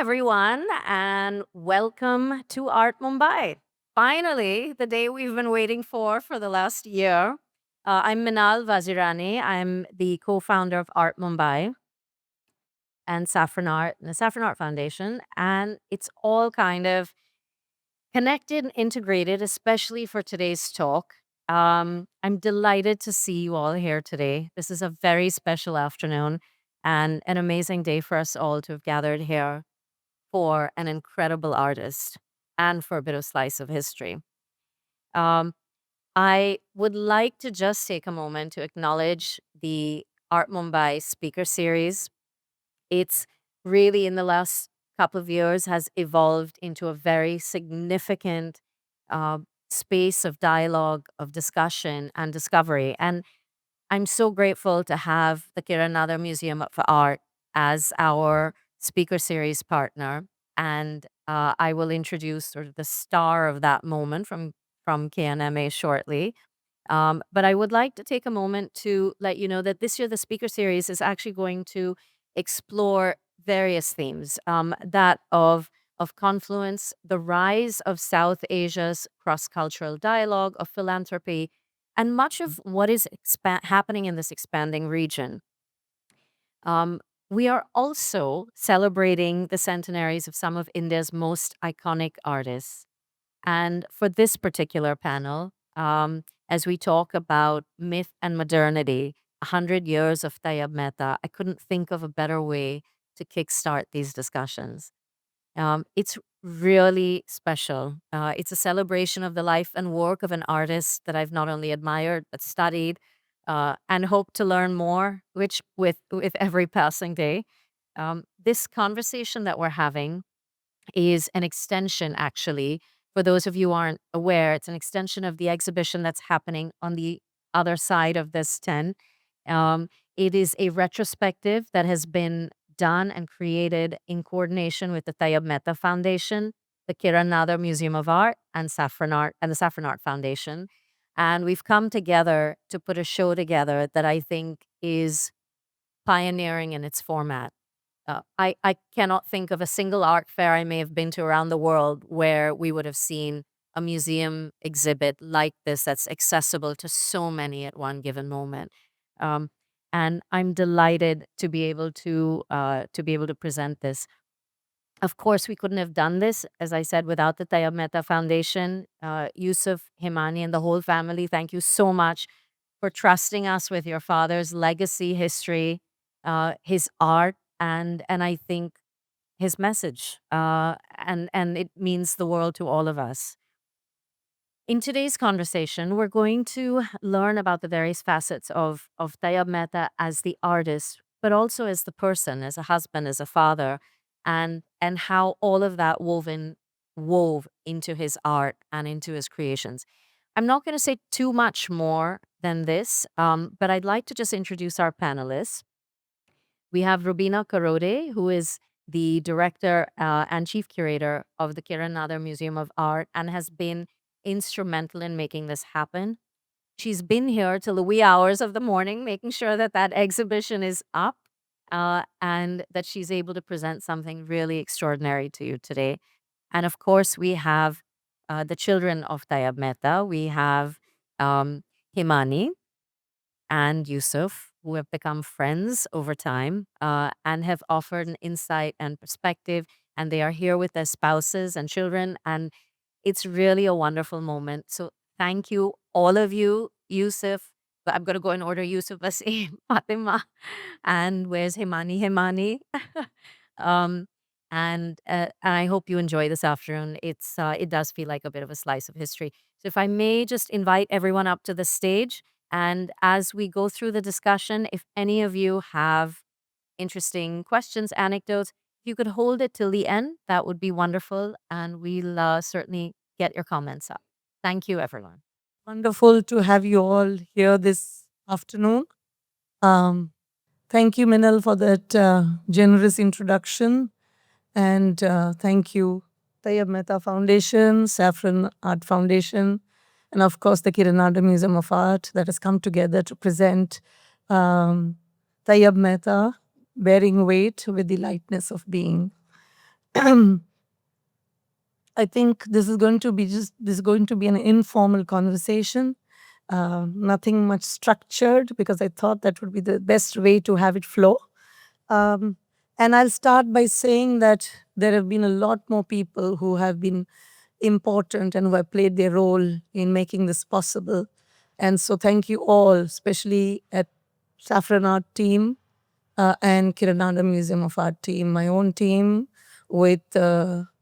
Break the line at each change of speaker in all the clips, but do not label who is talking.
everyone, and welcome to Art Mumbai. Finally, the day we've been waiting for the last year. I'm Minal Vazirani. I'm the co founder of Art Mumbai and Saffron Art and the Saffron Art Foundation. And it's all kind of connected and integrated, especially for today's talk. I'm delighted to see you all here today. This is a very special afternoon and an amazing day for us all to have gathered here for an incredible artist and for a bit of slice of history. Um, I would like to just take a moment to acknowledge the Art Mumbai speaker series. It's really in the last couple of years has evolved into a very significant uh, space of dialogue, of discussion, and discovery. And I'm so grateful to have the Kiranada Museum of Art as our speaker series partner. And I will introduce sort of the star of that moment from KNMA shortly. But I would like to take a moment to let you know that this year the speaker series is actually going to explore various themes that of confluence, the rise of South Asia's cross cultural dialogue, of philanthropy, and much of what is happening in this expanding region. Um, we are also celebrating the centenaries of some of India's most iconic artists. And for this particular panel, as we talk about myth and modernity, 100 years of Tayyab Mehta, I couldn't think of a better way to kickstart these discussions. It's really special. It's a celebration of the life and work of an artist that I've not only admired but studied and hope to learn more, which with every passing day. This conversation that we're having is an extension, actually. For those of you who aren't aware, it's an extension of the exhibition that's happening on the other side of this tent. It is a retrospective that has been done and created in coordination with the Tayyab Mehta Foundation, the Kiran Nadar Museum of Art, and Saffron Art and the Saffron Art Foundation. And we've come together to put a show together that I think is pioneering in its format. I cannot think of a single art fair I may have been to around the world where we would have seen a museum exhibit like this that's accessible to so many at one given moment. Um, and I'm delighted to be able to present this. Of course, we couldn't have done this, as I said, without the Tayyab Mehta Foundation. Yusuf, Himani, and the whole family, thank you so much for trusting us with your father's legacy, history, his art, and I think his message. And it means the world to all of us. In today's conversation, we're going to learn about the various facets of Tayyab Mehta as the artist, but also as the person, as a husband, as a father, and how all of that wove into his art and into his creations. I'm not going to say too much more than this, but I'd like to just introduce our panelists. We have Rubina Karode, who is the director and chief curator of the Kiran Nadar Museum of Art and has been instrumental in making this happen. She's been here till the wee hours of the morning, making sure that that exhibition is up and that she's able to present something really extraordinary to you today. And of course, we have the children of Tayyab Mehta. We have um, Himani and Yusuf, who have become friends over time and have offered an insight and perspective. And they are here with their spouses and children. And it's really a wonderful moment. So thank you, all of you, Yusuf. But I'm going to go in order: Yusuf, Vaseem, Fatima, and where's Himani? Himani. um, and I hope you enjoy this afternoon. It does feel like a bit of a slice of history. So if I may just invite everyone up to the stage, and as we go through the discussion, if any of you have interesting questions, anecdotes, if you could hold it till the end, that would be wonderful. And we'll certainly get your comments up. Thank you, everyone.
Wonderful to have you all here this afternoon. Um, Thank you, Minal, for that generous introduction. And thank you, Tayyab Mehta Foundation, Saffron Art Foundation, and of course, the Kiranada Museum of Art that has come together to present um, Tayyab Mehta bearing weight with the lightness of being. I think this is going to be an informal conversation, nothing much structured, because I thought that would be the best way to have it flow. Um, and I'll start by saying that there have been a lot more people who have been important and who have played their role in making this possible. And so thank you all, especially at Saffron Art team and Kirananda Museum of Art team, my own team with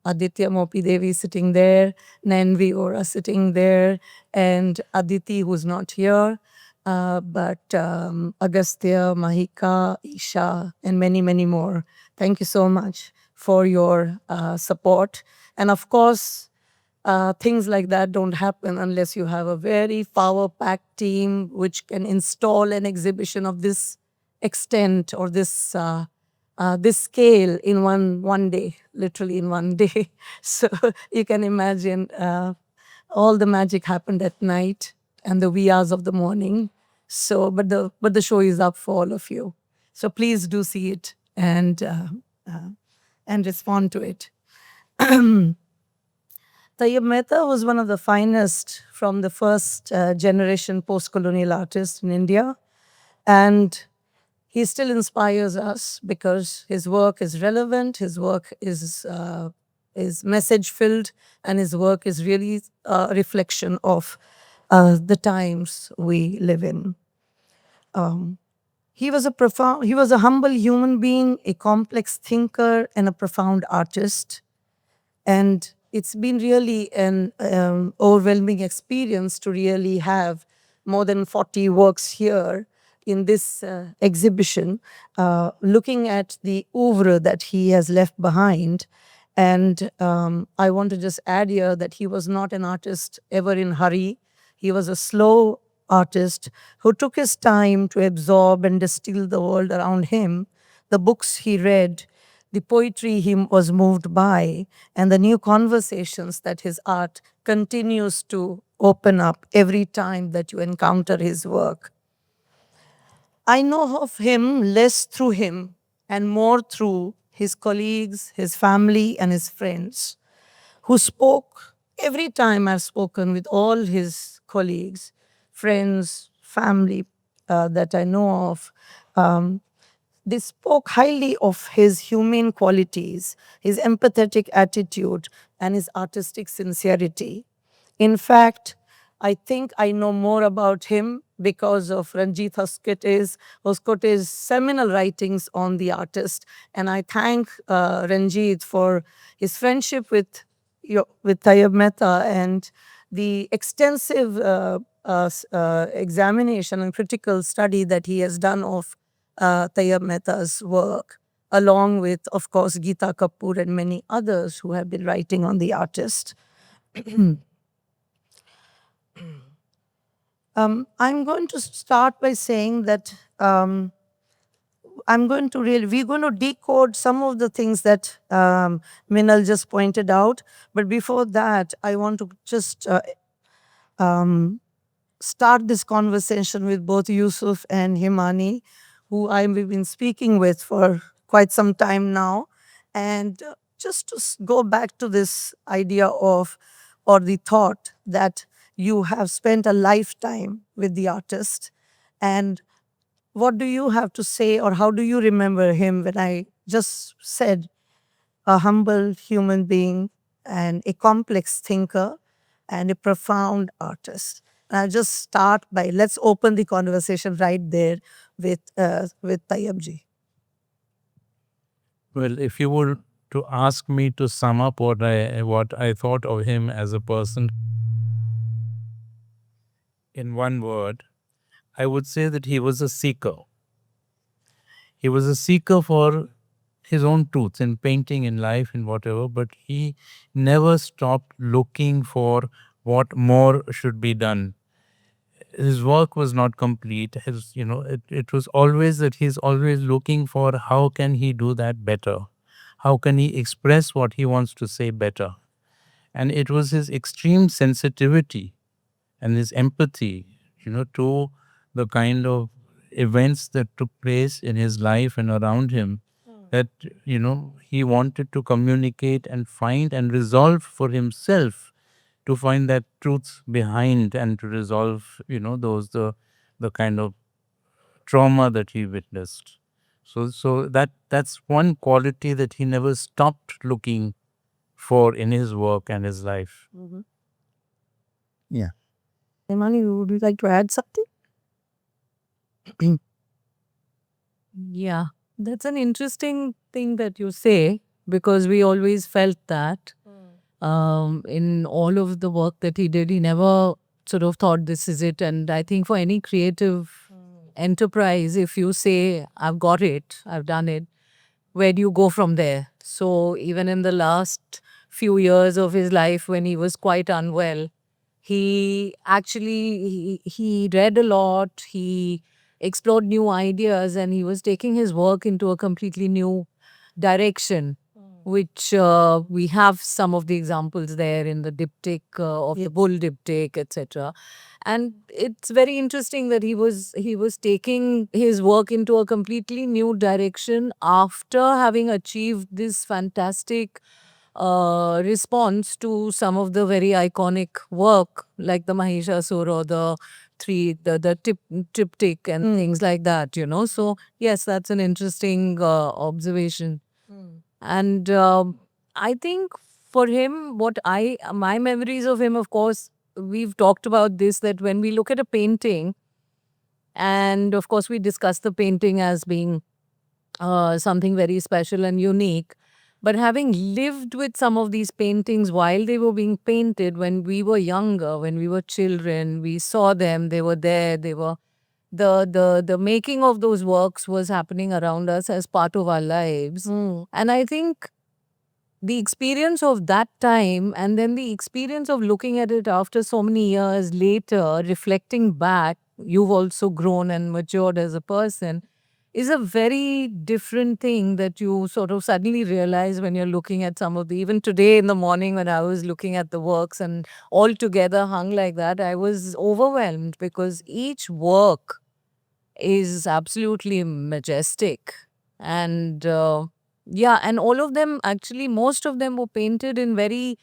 Aditya Mopi Devi sitting there, Nanvi Ora sitting there, and Aditi, who's not here, but Agastya, Mahika, Isha, and many, many more. Thank you so much for your support. And of course, things like that don't happen unless you have a very power-packed team which can install an exhibition of this extent or this scale in one day, literally in one day. So you can imagine all the magic happened at night and the wee hours of the morning. So, but the show is up for all of you. So please do see it and respond to it. Tayyab Mehta was one of the finest from the first generation post-colonial artists in India. And he still inspires us because his work is relevant, his work is message-filled, and his work is really a reflection of the times we live in. He was a humble human being, a complex thinker, and a profound artist. And it's been really an overwhelming experience to really have more than 40 works here in this exhibition, looking at the oeuvre that he has left behind. And I want to just add here that he was not an artist ever in hurry. He was a slow artist who took his time to absorb and distill the world around him, the books he read, the poetry he was moved by, and the new conversations that his art continues to open up every time that you encounter his work. I know of him less through him and more through his colleagues, his family, and his friends who spoke every time I've spoken with all his colleagues, friends, family that I know of. They spoke highly of his humane qualities, his empathetic attitude, and his artistic sincerity. In fact, I think I know more about him because of Ranjit Hoskote's seminal writings on the artist. And I thank Ranjit for his friendship with Tayyab Mehta and the extensive examination and critical study that he has done of Tayyab Mehta's work, along with, of course, Geeta Kapoor and many others who have been writing on the artist. I'm going to start by saying that we're going to decode some of the things that Minal just pointed out. But before that, I want to just start this conversation with both Yusuf and Himani, who I've been speaking with for quite some time now. And just to go back to this idea of, or the thought that you have spent a lifetime with the artist. And what do you have to say, or how do you remember him when I just said a humble human being and a complex thinker and a profound artist? And I'll just start by, let's open the conversation right there with Tayyab ji.
Well, if you were to ask me to sum up what I thought of him as a person in one word, I would say that he was a seeker. He was a seeker for his own truths in painting, in life, in whatever, but he never stopped looking for what more should be done. His work was not complete. It was always that he's always looking for how can he do that better? How can he express what he wants to say better? And it was his extreme sensitivity and his empathy, to the kind of events that took place in his life and around him that, he wanted to communicate and find and resolve for himself, to find that truth behind and to resolve, the kind of trauma that he witnessed. So that's one quality that he never stopped looking for in his work and his life. Yeah.
Himani, would you like to add something?
Yeah, that's an interesting thing that you say, because we always felt that in all of the work that he did, he never sort of thought this is it. And I think for any creative enterprise, if you say, I've got it, I've done it, where do you go from there? So even in the last few years of his life when he was quite unwell, he actually he read a lot, he explored new ideas, and he was taking his work into a completely new direction, which we have some of the examples there in the diptych of the bull diptych, etc. And it's very interesting that he was taking his work into a completely new direction after having achieved this fantastic response to some of the very iconic work like the Mahishasur or the triptych and things like that, So yes, that's an interesting observation. And I think for him, my memories of him, of course, we've talked about this, that when we look at a painting, and of course we discuss the painting as being something very special and unique. But having lived with some of these paintings while they were being painted, when we were younger, when we were children, we saw them, they were there, they were the making of those works was happening around us as part of our lives. And I think the experience of that time and then the experience of looking at it after so many years later, reflecting back, you've also grown and matured as a person, is a very different thing that you sort of suddenly realize when you're looking at some of the, even today in the morning when I was looking at the works and all together hung like that, I was overwhelmed because each work is absolutely majestic. And yeah, and all of them, actually, most of them were painted in very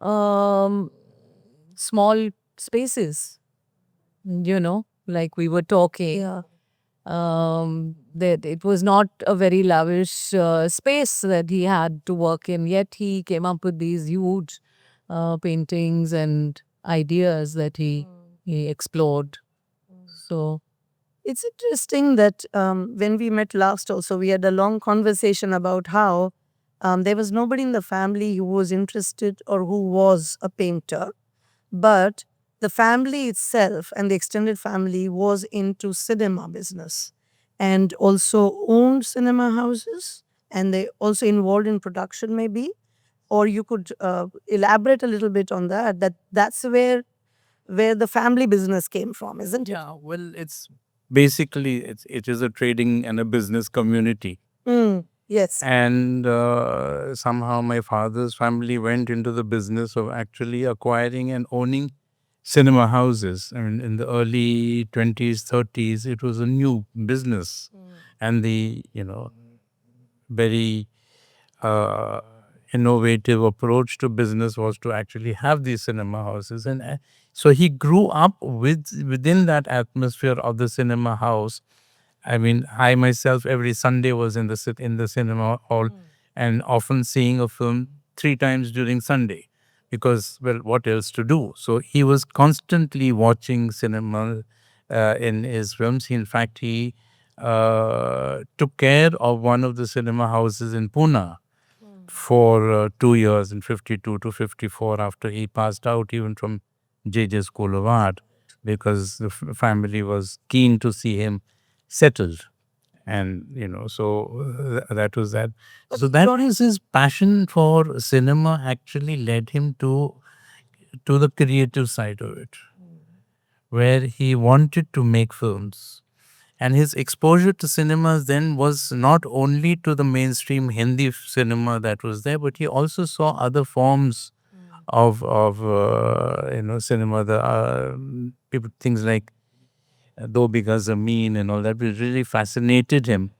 small spaces, like we were talking.
Yeah.
That it was not a very lavish space that he had to work in, yet he came up with these huge paintings and ideas that he explored. So
It's interesting that when we met last, also, we had a long conversation about how there was nobody in the family who was interested or who was a painter, but the family itself and the extended family was into cinema business and also owned cinema houses, and they also involved in production, maybe. Or you could elaborate a little bit on that. That's where the family business came from, isn't it?
Yeah, well, it's basically it is a trading and a business community.
Yes.
And somehow my father's family went into the business of actually acquiring and owning cinema houses. I mean, in the early 20s, 30s, it was a new business. And the, very innovative approach to business was to actually have these cinema houses. And so he grew up within that atmosphere of the cinema house. I mean, I myself every Sunday was in the cinema hall and often seeing a film 3 times during Sunday because, well, what else to do? So he was constantly watching cinema in his films. In fact, he took care of one of the cinema houses in Pune for 2 years, in 52 to 54, after he passed out even from JJ School of Art, because the family was keen to see him settled. And, so that was that. So that is his passion for cinema actually led him to the creative side of it, where he wanted to make films. And his exposure to cinemas then was not only to the mainstream Hindi cinema that was there, but he also saw other forms of cinema. The people, things like Do Bigha Zameen and all that, which really fascinated him.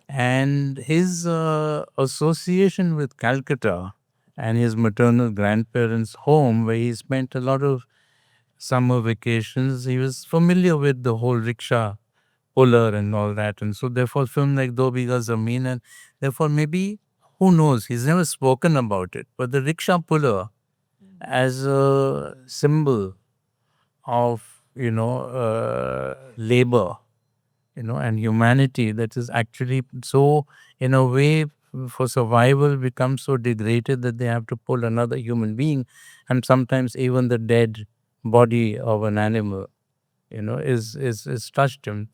And his association with Calcutta and his maternal grandparents' home, where he spent a lot of summer vacations, he was familiar with the whole rickshaw puller and all that. And so, therefore, film like Do Biga Zameen, and therefore, maybe, who knows, he's never spoken about it. But the rickshaw puller as a symbol of, labor, and humanity that is actually so, in a way, for survival, becomes so degraded that they have to pull another human being, and sometimes even the dead body of an animal, is touched him.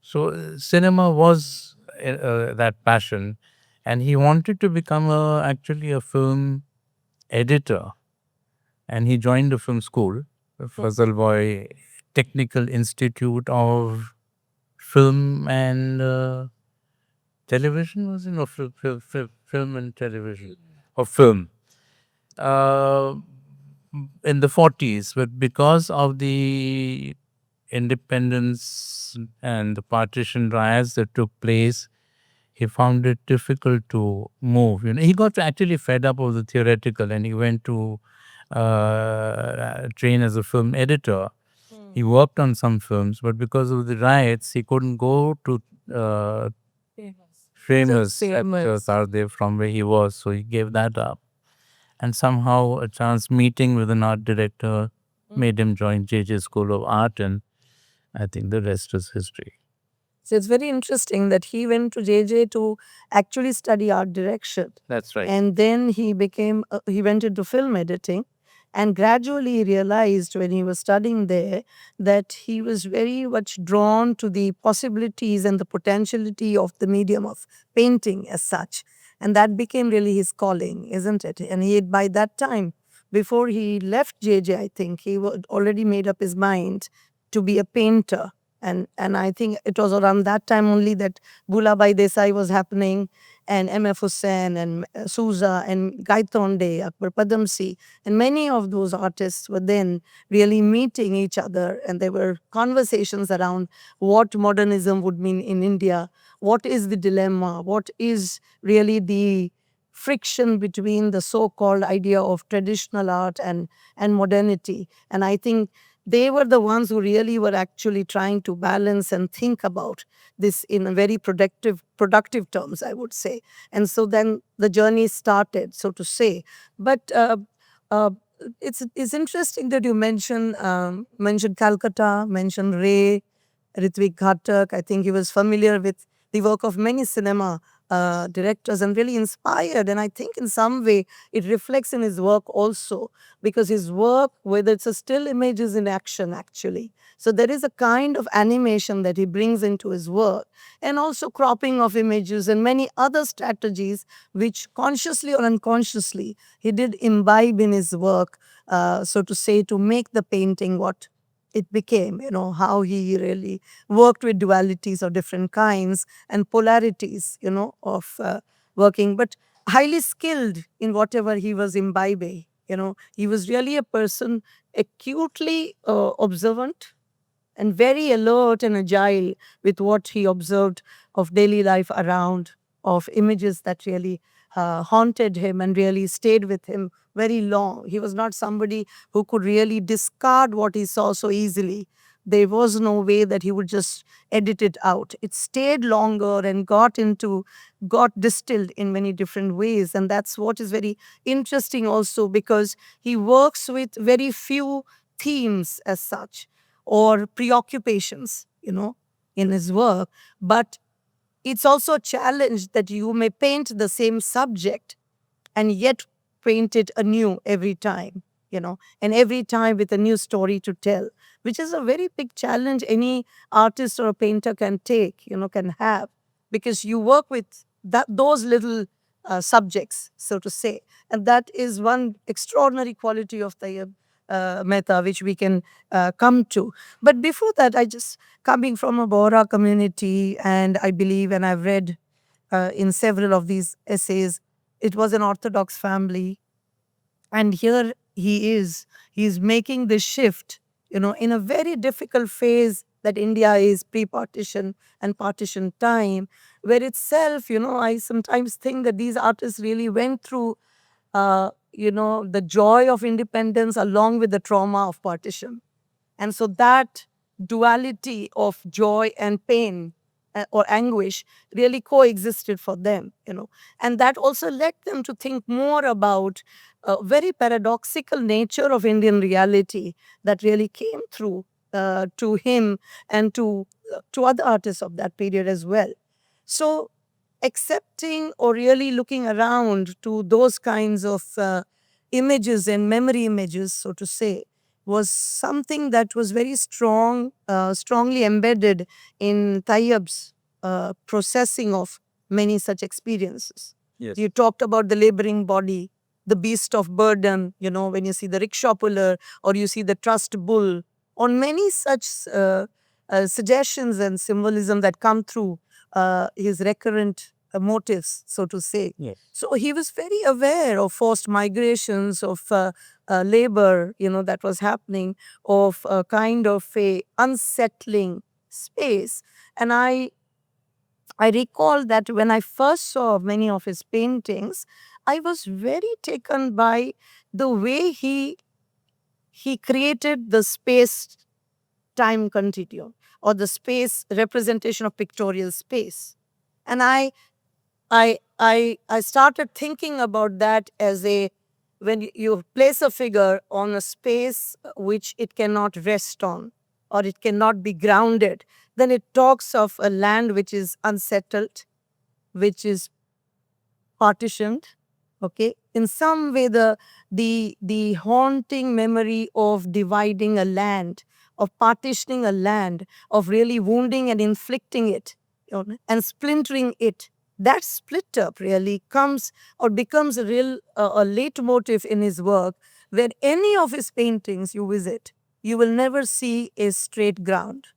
So cinema was that passion, and he wanted to become actually a film editor, and he joined the film school, the Fazal Boy Technical Institute of Film and Television, was it? No, film and television, or film. Uh, in the 40s, but because of the independence and the partition riots that took place, he found it difficult to move. He got actually fed up of the theoretical, and he went to train as a film editor. He worked on some films, but because of the riots, he couldn't go to famous actors out there from where he was, so he gave that up. And somehow a chance meeting with an art director made him join JJ School of Art, and I think the rest is history.
So it's very interesting that he went to JJ to actually study art direction.
That's right.
And then he went into film editing, and gradually he realized when he was studying there that he was very much drawn to the possibilities and the potentiality of the medium of painting as such. And that became really his calling, isn't it? And he had, by that time, before he left JJ, I think he had already made up his mind to be a painter. And I think it was around that time only that Bhulabai Desai was happening, and M.F. Hussain and Souza and Gaitonde, Akbar Padamsi, and many of those artists were then really meeting each other, and there were conversations around what modernism would mean in India, what is the dilemma, what is really the friction between the so-called idea of traditional art and modernity. And I think they were the ones who really were actually trying to balance and think about this in a very productive terms, I would say. And so then the journey started, so to say. But uh, it's interesting that you mentioned Calcutta, mentioned Ray, Ritwik Ghatak. I think he was familiar with the work of many cinema directors and really inspired. And I think in some way it reflects in his work also, because his work, whether it's a still image, is in action actually. So there is a kind of animation that he brings into his work, and also cropping of images and many other strategies which consciously or unconsciously he did imbibe in his work, so to say, to make the painting what it became, how he really worked with dualities of different kinds and polarities, of working, but highly skilled in whatever he was imbibing. He was really a person acutely observant and very alert and agile with what he observed of daily life around, of images that really haunted him and really stayed with him very long. He was not somebody who could really discard what he saw so easily. There was no way that he would just edit it out. It stayed longer and got distilled in many different ways. And that's what is very interesting also, because he works with very few themes as such or preoccupations, in his work. But it's also a challenge that you may paint the same subject and yet paint it anew every time, and every time with a new story to tell, which is a very big challenge any artist or a painter can take, can have, because you work with those little subjects, so to say. And that is one extraordinary quality of Tayyib Mehta, which we can come to. But before that, I just coming from a Bohra community, and I believe, and I've read in several of these essays, it was an Orthodox family. And here he's making this shift, in a very difficult phase that India is pre-partition and partition time, where itself, I sometimes think that these artists really went through, the joy of independence along with the trauma of partition. And so that duality of joy and pain or anguish really coexisted for them. And that also led them to think more about a very paradoxical nature of Indian reality that really came through to him and to other artists of that period as well. So accepting or really looking around to those kinds of images and memory images, so to say, was something that was very strongly embedded in Tayyab's processing of many such experiences.
Yes.
You talked about the laboring body, the beast of burden, when you see the rickshaw puller or you see the trust bull, on many such suggestions and symbolism that come through his recurrent motives, so to say.
Yes.
So he was very aware of forced migrations, of labor, that was happening, of a kind of a unsettling space. And I recall that when I first saw many of his paintings, I was very taken by the way he created the space time continuum or the space representation of pictorial space. And I started thinking about that as when you place a figure on a space which it cannot rest on or it cannot be grounded, then it talks of a land which is unsettled, which is partitioned. Okay, in some way, the haunting memory of dividing a land, of partitioning a land, of really wounding and inflicting it, and splintering it. That split up really comes or becomes a real a leitmotif in his work. Where any of his paintings you visit, you will never see a straight ground.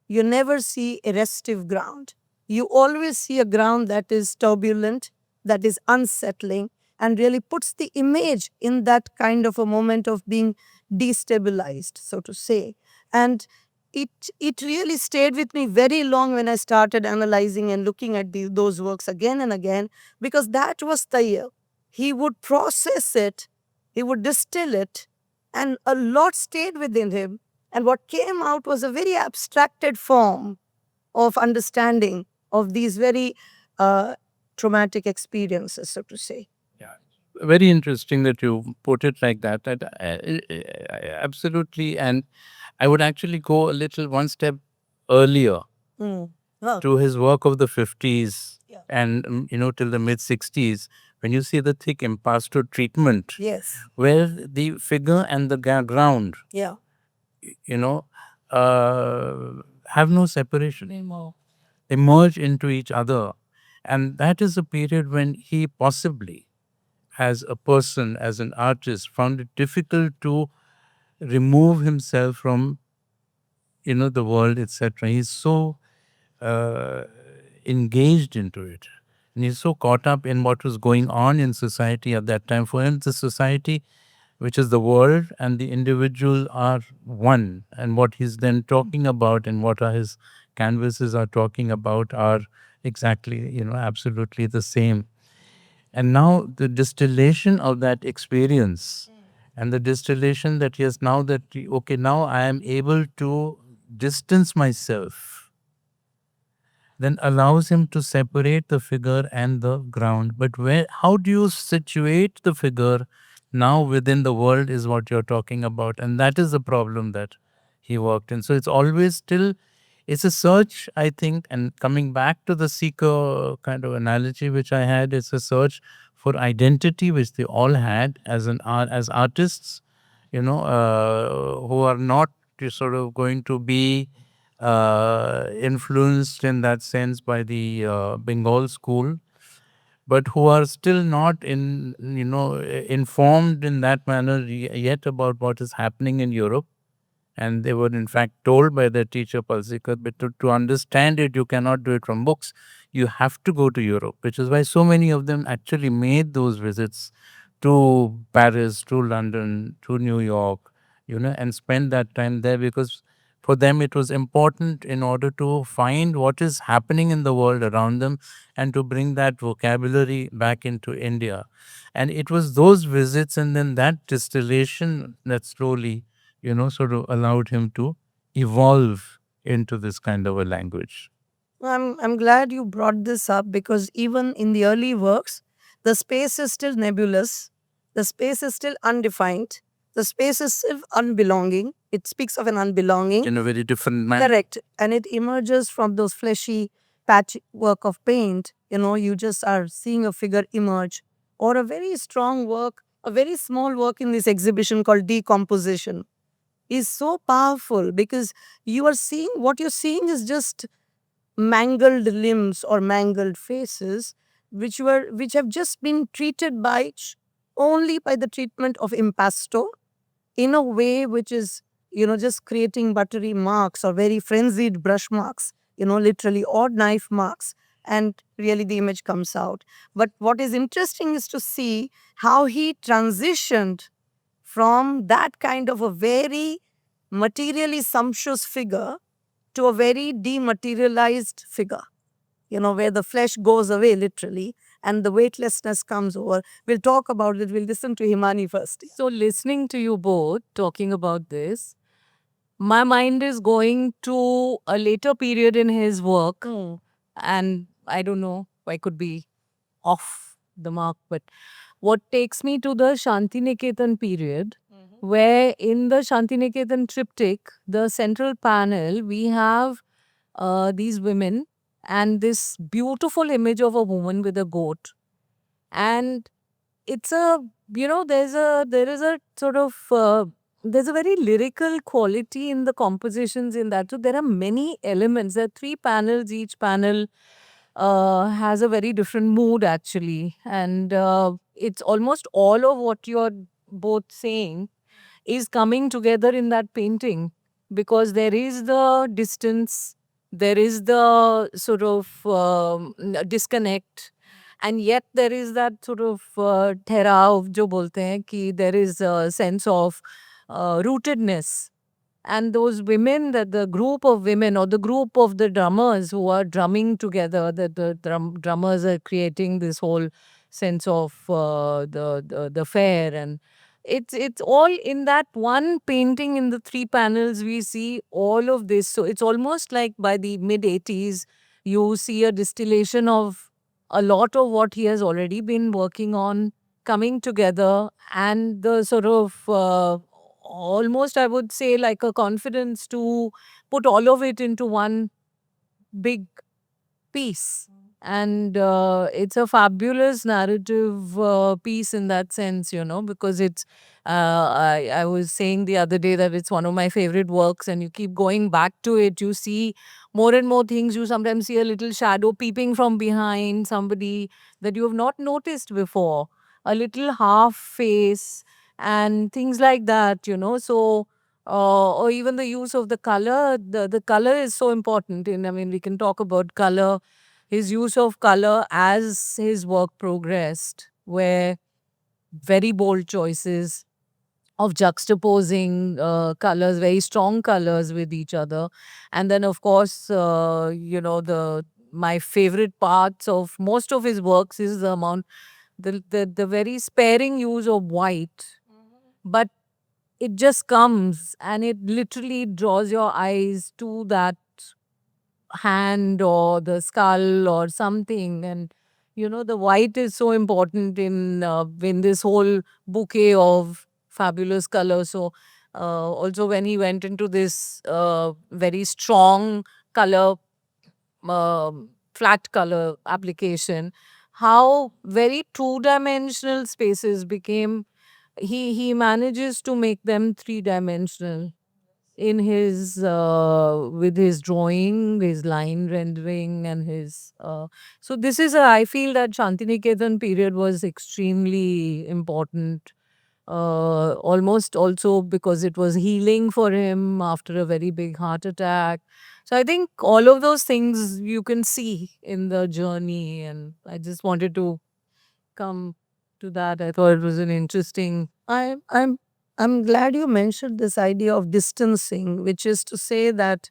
You never see a restive ground. You always see a ground that is turbulent, that is unsettling, and really puts the image in that kind of a moment of being destabilized, so to say. And it really stayed with me very long when I started analyzing and looking at those works again and again, because that was Tayyab. He would process it, he would distill it, and a lot stayed within him. And what came out was a very abstracted form of understanding of these very traumatic experiences, so to say.
Yeah. Very interesting that you put it like that. Absolutely. And I would actually go a little one step earlier
Well,
to his work of the 50s
Yeah.
and, till the mid 60s, when you see the thick impasto treatment,
yes,
where the figure and the ground,
yeah,
you know, have no separation.
Anymore.
They merge into each other. And that is a period when he possibly, as a person, as an artist, found it difficult to remove himself from, the world, etc. He's so engaged into it. And he's so caught up in what was going on in society at that time. For him, the society, which is the world, and the individual are one. And what he's then talking about and what are his canvases are talking about are exactly, absolutely the same. And now the distillation of that experience and the distillation that yes, now that, okay, now I am able to distance myself, then allows him to separate the figure and the ground. But how do you situate the figure now within the world is what you're talking about. And that is the problem that he worked in. So it's always still, it's a search, I think, and coming back to the seeker kind of analogy which I had, it's a search for identity which they all had as as artists, who are not sort of going to be influenced in that sense by the Bengal school, but who are still not informed in that manner yet about what is happening in Europe. And they were in fact told by their teacher Palsikar, but to understand it, you cannot do it from books. You have to go to Europe, which is why so many of them actually made those visits to Paris, to London, to New York, and spend that time there, because For them, it was important in order to find what is happening in the world around them and to bring that vocabulary back into India. And it was those visits and then that distillation that slowly, sort of allowed him to evolve into this kind of a language.
I'm glad you brought this up because even in the early works, the space is still nebulous, the space is still undefined, the space is still unbelonging. It speaks of an unbelonging.
In a very different manner.
Correct. And it emerges from those fleshy patchwork of paint. You just are seeing a figure emerge. Or a very strong work, a very small work in this exhibition called Decomposition is so powerful because what you're seeing is just mangled limbs or mangled faces which have just been treated only by the treatment of impasto in a way which is just creating buttery marks or very frenzied brush marks, literally, or knife marks, and really the image comes out. But what is interesting is to see how he transitioned from that kind of a very materially sumptuous figure to a very dematerialized figure, where the flesh goes away literally and the weightlessness comes over. We'll talk about it. We'll listen to Himani first.
So, listening to you both talking about this, my mind is going to a later period in his work, and I don't know, I could be off the mark, but what takes me to the Shantiniketan period, where in the Shantiniketan triptych, the central panel, we have these women and this beautiful image of a woman with a goat. And it's there is a sort of there's a very lyrical quality in the compositions in that. So there are many elements. There are 3 panels. Each panel has a very different mood actually, and it's almost all of what you're both saying is coming together in that painting, because there is the distance, there is the sort of disconnect, and yet there is that sort of ठहराव जो बोलते हैं कि there is a sense of rootedness. And those women, that the group of women or the group of the drummers who are drumming together, that the drummers are creating this whole sense of the fair, and it's all in that one painting. In the 3 panels we see all of this. So it's almost like by the mid 80s you see a distillation of a lot of what he has already been working on coming together, and the sort of almost, I would say, like a confidence to put all of it into one big piece. And it's a fabulous narrative piece in that sense, because it's, I was saying the other day that it's one of my favorite works, and you keep going back to it. You see more and more things. You sometimes see a little shadow peeping from behind somebody that you have not noticed before, a little half face, and things like that, So, or even the use of the color. The color is so important. We can talk about color, his use of color as his work progressed, where very bold choices of juxtaposing colors, very strong colors with each other. And then, of course, the my favorite parts of most of his works is the amount, the very sparing use of white, but it just comes and it literally draws your eyes to that hand or the skull or something. And the white is so important in this whole bouquet of fabulous color. So also when he went into this very strong color, flat color application, how very two-dimensional spaces became, he manages to make them three-dimensional in his with his drawing, his line rendering, and his so this is I feel that Shantiniketan period was extremely important, almost also because it was healing for him after a very big heart attack. So I think all of those things you can see in the journey, and I just wanted to come to that. I thought it was an interesting.
I'm I'm glad you mentioned this idea of distancing, which is to say that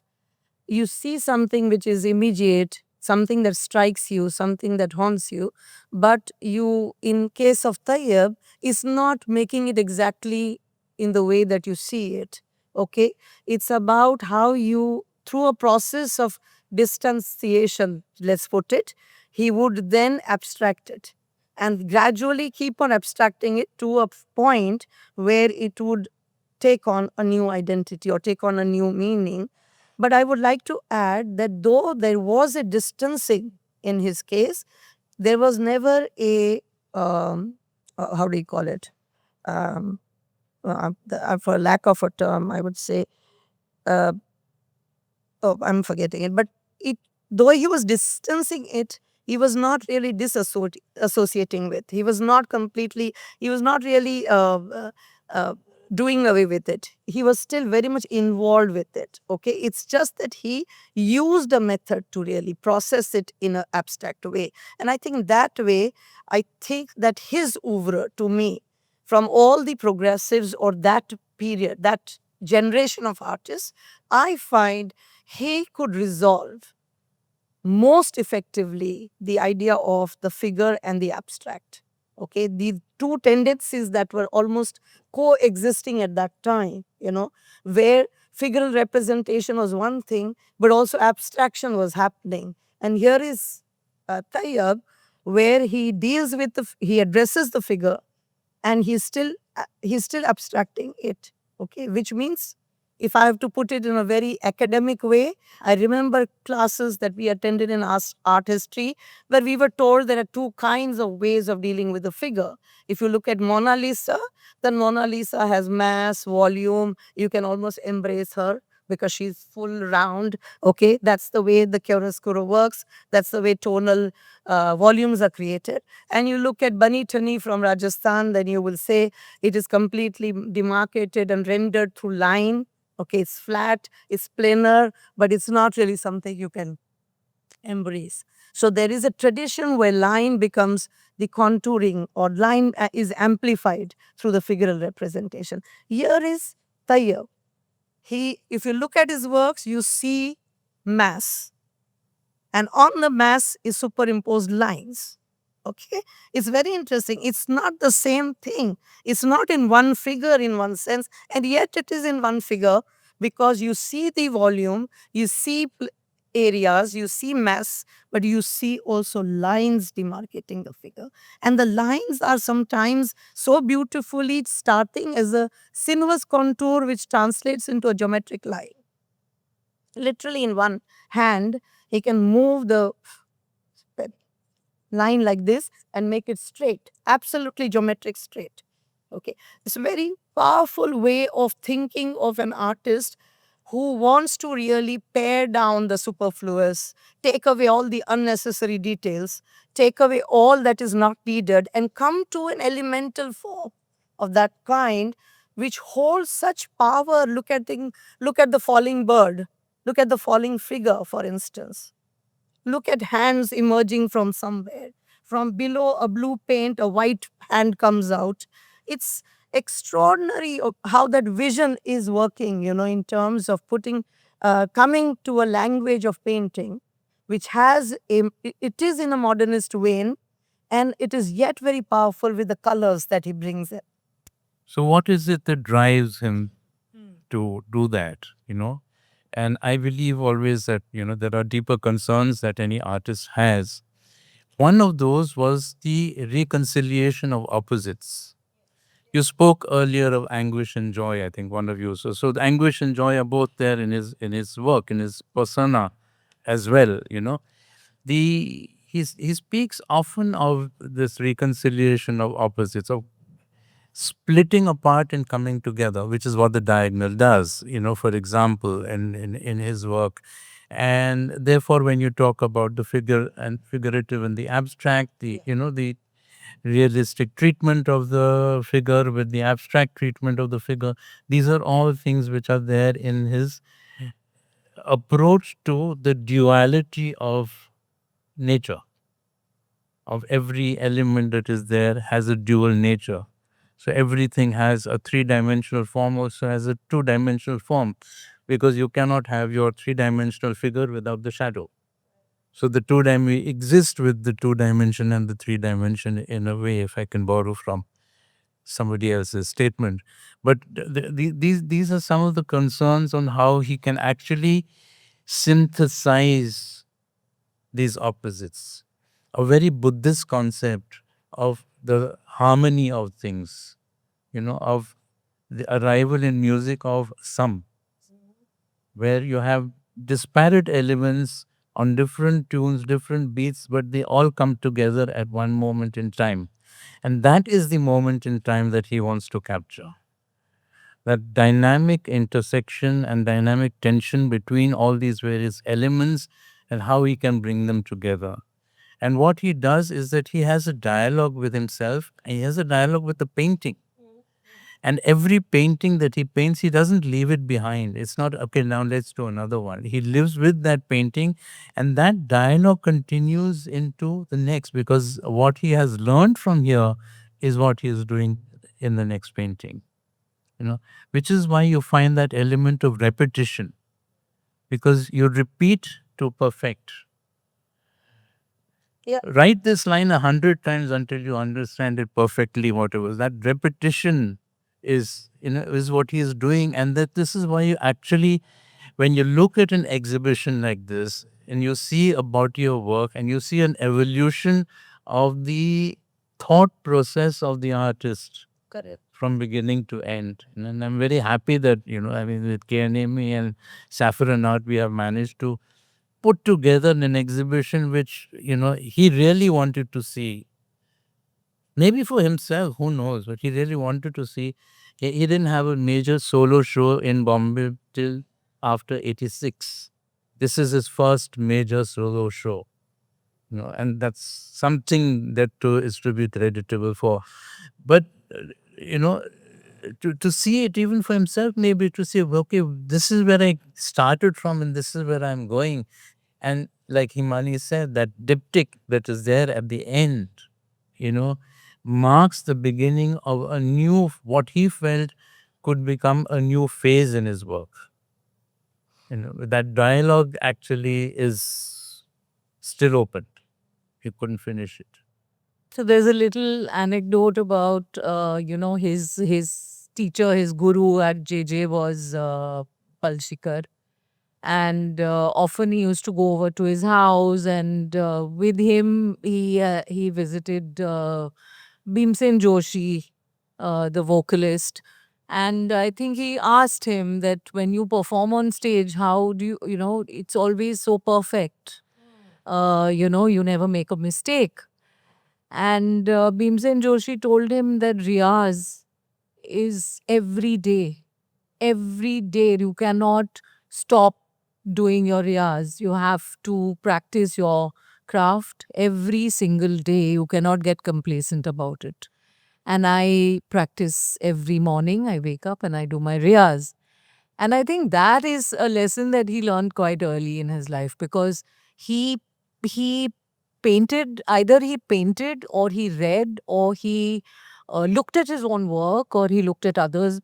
you see something which is immediate, something that strikes you, something that haunts you, but you, in case of Tayyab, is not making it exactly in the way that you see it. Okay? It's about how you, through a process of distanciation, let's put it, he would then abstract it and gradually keep on abstracting it to a point where it would take on a new identity or take on a new meaning. But I would like to add that though there was a distancing in his case, there was never a, how do you call it? Um, for lack of a term, I would say, uh, oh, I'm forgetting it. But it, though he was distancing it, he was not really disassociating with. He was not completely. He was not really uh, doing away with it. He was still very much involved with it. Okay, it's just that he used a method to really process it in an abstract way, and I think that way, I think that his oeuvre to me, from all the progressives or that period, that generation of artists, I find he could resolve most effectively the idea of the figure and the abstract. Okay, these two tendencies that were almost coexisting at that time, where figural representation was one thing, but also abstraction was happening. And here is Tayyab, where he deals with he addresses the figure, and he's still abstracting it. Okay, which means, if I have to put it in a very academic way, I remember classes that we attended in art history where we were told there are two kinds of ways of dealing with a figure. If you look at Mona Lisa, then Mona Lisa has mass, volume, you can almost embrace her because she's full round. Okay, that's the way the chiaroscuro works, that's the way tonal volumes are created. And you look at Bani Tani from Rajasthan, then you will say it is completely demarcated and rendered through line. Okay, it's flat, it's planar, but it's not really something you can embrace. So there is a tradition where line becomes the contouring, or line is amplified through the figural representation. Here is Tayyab. If you look at his works, you see mass, and on the mass is superimposed lines. Okay, it's very interesting. It's not the same thing. It's not in one figure in one sense, and yet it is in one figure, because you see the volume, you see areas, you see mass, but you see also lines demarcating the figure. And the lines are sometimes so beautifully starting as a sinuous contour which translates into a geometric line. Literally, in one hand, he can move the line like this and make it straight, absolutely geometric straight. Okay, it's a very powerful way of thinking of an artist who wants to really pare down the superfluous, take away all the unnecessary details, take away all that is not needed, and come to an elemental form of that kind which holds such power. Look at the falling bird, look at the falling figure, for instance. Look at hands emerging from somewhere. From below a blue paint, a white hand comes out. It's extraordinary how that vision is working, in terms of coming to a language of painting, which it is in a modernist vein, and it is yet very powerful with the colors that he brings in.
So what is it that drives him to do that, And I believe always that, there are deeper concerns that any artist has. One of those was the reconciliation of opposites. You spoke earlier of anguish and joy, I think, one of you. So the anguish and joy are both there in his work, in his persona as well, he speaks often of this reconciliation of opposites, of splitting apart and coming together, which is what the diagonal does, for example, in his work. And therefore, when you talk about the figure and figurative and the abstract, the realistic treatment of the figure with the abstract treatment of the figure, these are all things which are there in his approach to the duality of nature, of every element that is there has a dual nature. So everything has a three-dimensional form, also has a two-dimensional form, because you cannot have your three-dimensional figure without the shadow. So the we exist with the two dimension and the three dimension in a way, if I can borrow from somebody else's statement. But these are some of the concerns on how he can actually synthesize these opposites. A very Buddhist concept of the harmony of things, of the arrival in music of some, where you have disparate elements on different tunes, different beats, but they all come together at one moment in time. And that is the moment in time that he wants to capture. That dynamic intersection and dynamic tension between all these various elements and how he can bring them together. And what he does is that he has a dialogue with himself, and he has a dialogue with the painting. And every painting that he paints, he doesn't leave it behind. It's not, okay, now let's do another one. He lives with that painting, and that dialogue continues into the next, because what he has learned from here is what he is doing in the next painting. Which is why you find that element of repetition, because you repeat to perfect.
Yeah.
Write this line 100 times until you understand it perfectly, whatever. That repetition is what he is doing. And that this is why you actually, when you look at an exhibition like this and you see about your work and you see an evolution of the thought process of the artist.
Correct.
From beginning to end. And I'm very happy that, with KNME and Saffron Art, we have managed to put together an exhibition which, he really wanted to see. Maybe for himself, who knows, but he really wanted to see. He didn't have a major solo show in Bombay till after 86. This is his first major solo show. And that's something that is to be creditable for. But, to see it even for himself, maybe to say, okay, this is where I started from and this is where I'm going. And like Himani said, that diptych that is there at the end, marks the beginning of a new, what he felt could become a new phase in his work. That dialogue actually is still open. He couldn't finish it.
So there's a little anecdote about, his teacher, his guru at JJ was Palshikar. And often he used to go over to his house, and with him he visited Bhimsen Joshi, the vocalist. And I think he asked him that when you perform on stage, how do it's always so perfect. You never make a mistake. And Bhimsen Joshi told him that Riyaz is every day. Every day. You cannot stop doing your Riyaz. You have to practice your craft every single day. You cannot get complacent about it. And I practice every morning. I wake up and I do my Riyaz. And I think that is a lesson that he learned quite early in his life, because he he painted, either he painted or he read or he looked at his own work or he looked at others,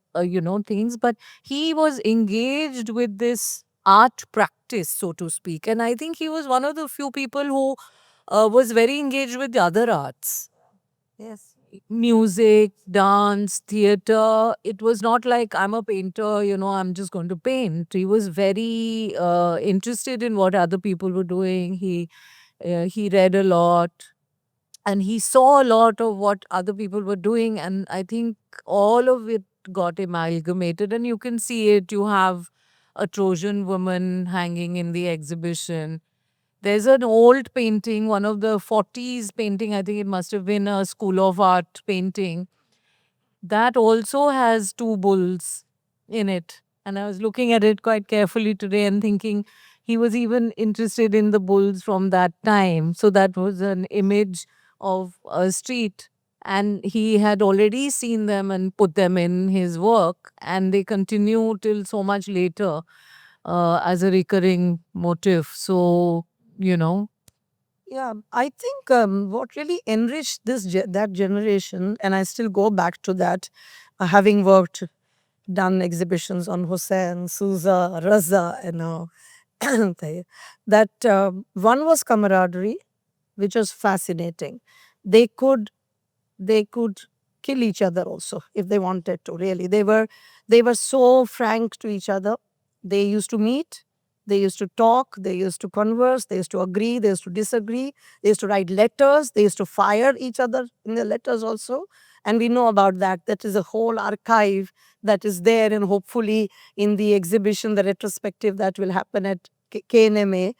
things, but he was engaged with this art practice, so to speak. And I think he was one of the few people who was very engaged with the other arts.
Yes.
Music, dance, theater. It was not like I'm a painter, I'm just going to paint. He was very interested in what other people were doing. He read a lot and he saw a lot of what other people were doing. And I think all of it got amalgamated, and you can see it. You have a Trojan woman hanging in the exhibition. There's an old painting, one of the 40s painting. I think it must have been a School of Art painting. That also has two bulls in it. And I was looking at it quite carefully today and thinking he was even interested in the bulls from that time. So that was an image of a street. And he had already seen them and put them in his work. And they continue till so much later as a recurring motif. So,
Yeah, I think what really enriched that generation, and I still go back to that, having done exhibitions on Hussein, Souza, Raza, that one was camaraderie, which was fascinating. They could they could kill each other also if they wanted to. Really, they were so frank to each other. They used to meet, they used to talk, they used to converse, they used to agree, they used to disagree, they used to write letters, they used to fire each other in the letters also. And we know about that. That is a whole archive that is there, and hopefully in the exhibition, the retrospective that will happen at KNMA,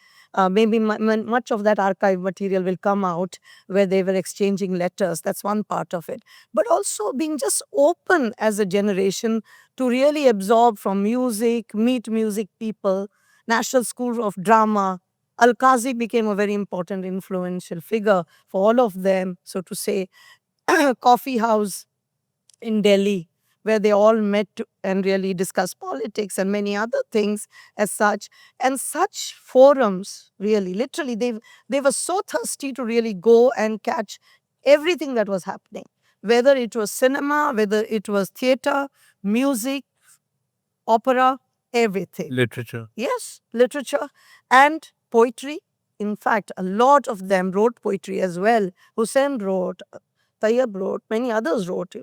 maybe much of that archive material will come out, where they were exchanging letters. That's one part of it. But also being just open as a generation to really absorb from music, meet music people, National School of Drama. Al-Qazi became a very important influential figure for all of them, so to say. Coffee house in Delhi, where they all met and really discussed politics and many other things as such. And such forums, really, literally, they were so thirsty to really go and catch everything that was happening, whether it was cinema, whether it was theater, music, opera, everything.
Literature.
Yes, literature and poetry. In fact, a lot of them wrote poetry as well. Hussein wrote, Tayyab wrote, many others wrote.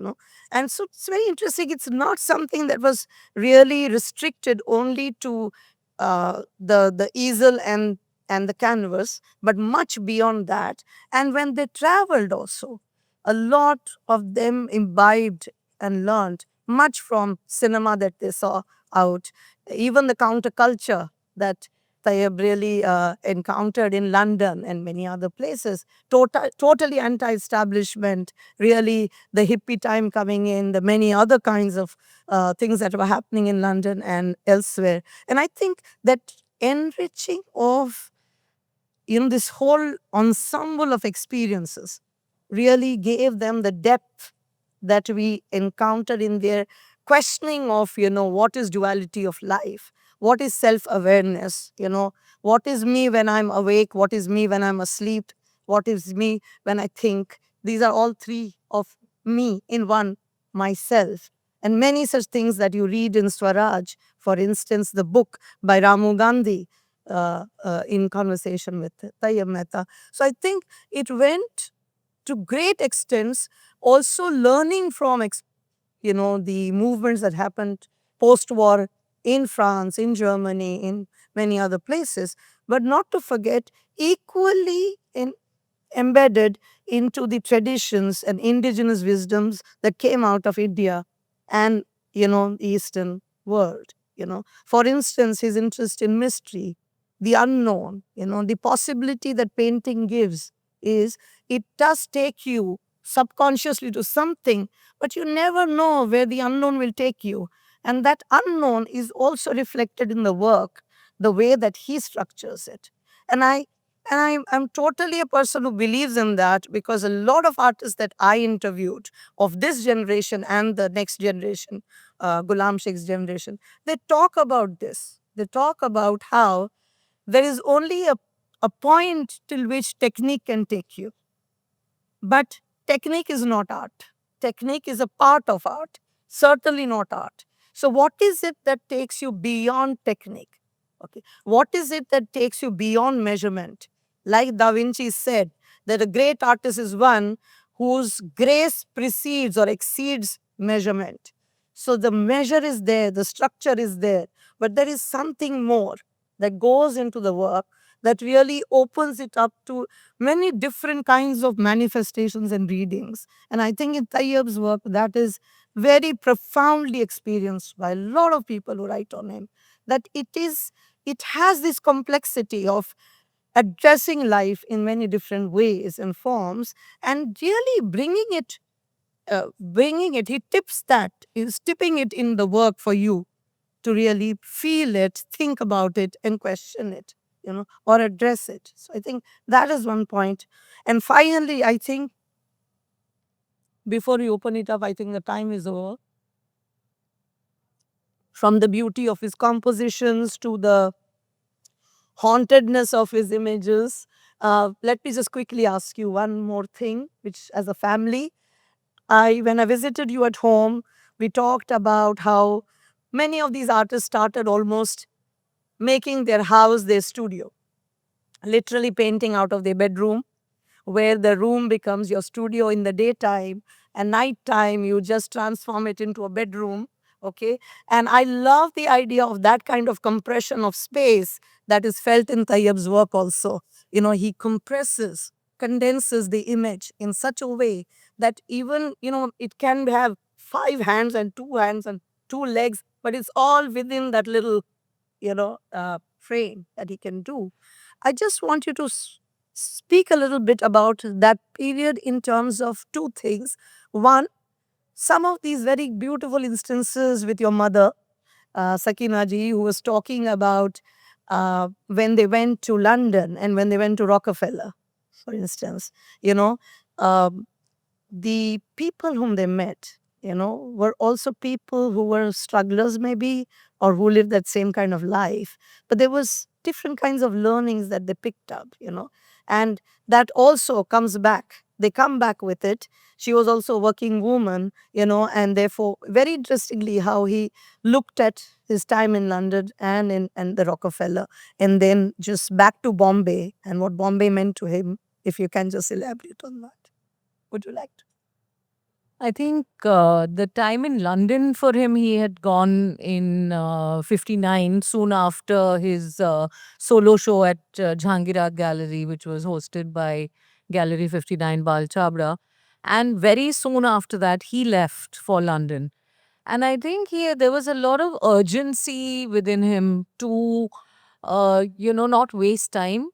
And so it's very interesting. It's not something that was really restricted only to the easel and the canvas, but much beyond that. And when they traveled also, a lot of them imbibed and learned much from cinema that they saw out. Even the counterculture that Tayyab really encountered in London and many other places, totally anti-establishment, really the hippie time coming in, the many other kinds of things that were happening in London and elsewhere. And I think that enriching of this whole ensemble of experiences really gave them the depth that we encountered in their questioning of, what is duality of life? What is self-awareness? What is me when I'm awake? What is me when I'm asleep? What is me when I think? These are all three of me in one, myself. And many such things that you read in Swaraj, for instance, the book by Ramu Gandhi, in conversation with Tayyab Mehta. So I think it went to great extents, also learning from the movements that happened post-war in France, in Germany, in many other places, but not to forget equally embedded into the traditions and indigenous wisdoms that came out of India and the Eastern world. For instance, his interest in mystery, the unknown, the possibility that painting gives is it does take you subconsciously to something, but you never know where the unknown will take you. And that unknown is also reflected in the work, the way that he structures it. And I'm totally a person who believes in that, because a lot of artists that I interviewed of this generation and the next generation, Ghulam Sheikh's generation, they talk about this. They talk about how there is only a point till which technique can take you. But technique is not art. Technique is a part of art, certainly not art. So, what is it that takes you beyond technique? Okay. What is it that takes you beyond measurement? Like Da Vinci said, that a great artist is one whose grace precedes or exceeds measurement. So, the measure is there, the structure is there, but there is something more that goes into the work that really opens it up to many different kinds of manifestations and readings. And I think in Tayyab's work, that is very profoundly experienced by a lot of people who write on him, that it has this complexity of addressing life in many different ways and forms, and really he tips that, is tipping it in the work for you to really feel it, think about it, and question it, or address it. So I think that is one point. And finally, I think before we open it up, I think the time is over. From the beauty of his compositions to the hauntedness of his images, Let me just quickly ask you one more thing, which as a family, when I visited you at home, we talked about how many of these artists started almost making their house their studio, literally painting out of their bedroom, where the room becomes your studio in the daytime, and nighttime you just transform it into a bedroom. Okay. And I love the idea of that kind of compression of space that is felt in Tayyab's work also. He compresses, condenses the image in such a way that even, it can have 5 hands and 2 hands and 2 legs, but it's all within that little, frame that he can do. I just want you to speak a little bit about that period in terms of two things. One, some of these very beautiful instances with your mother, Sakina ji, who was talking about when they went to London and when they went to Rockefeller, for instance, you know, um, the people whom they met, were also people who were strugglers maybe, or who lived that same kind of life. But there was different kinds of learnings that they picked up. And that also comes back. They come back with it. She was also a working woman, and therefore, very interestingly, how he looked at his time in London and the Rockefeller, and then just back to Bombay and what Bombay meant to him. If you can just elaborate on that. Would you like to?
I think the time in London for him, he had gone in 59, soon after his solo show at Jahangir Gallery, which was hosted by Gallery 59 Bal Chabra. And very soon after that, he left for London. And I think there was a lot of urgency within him to, not waste time,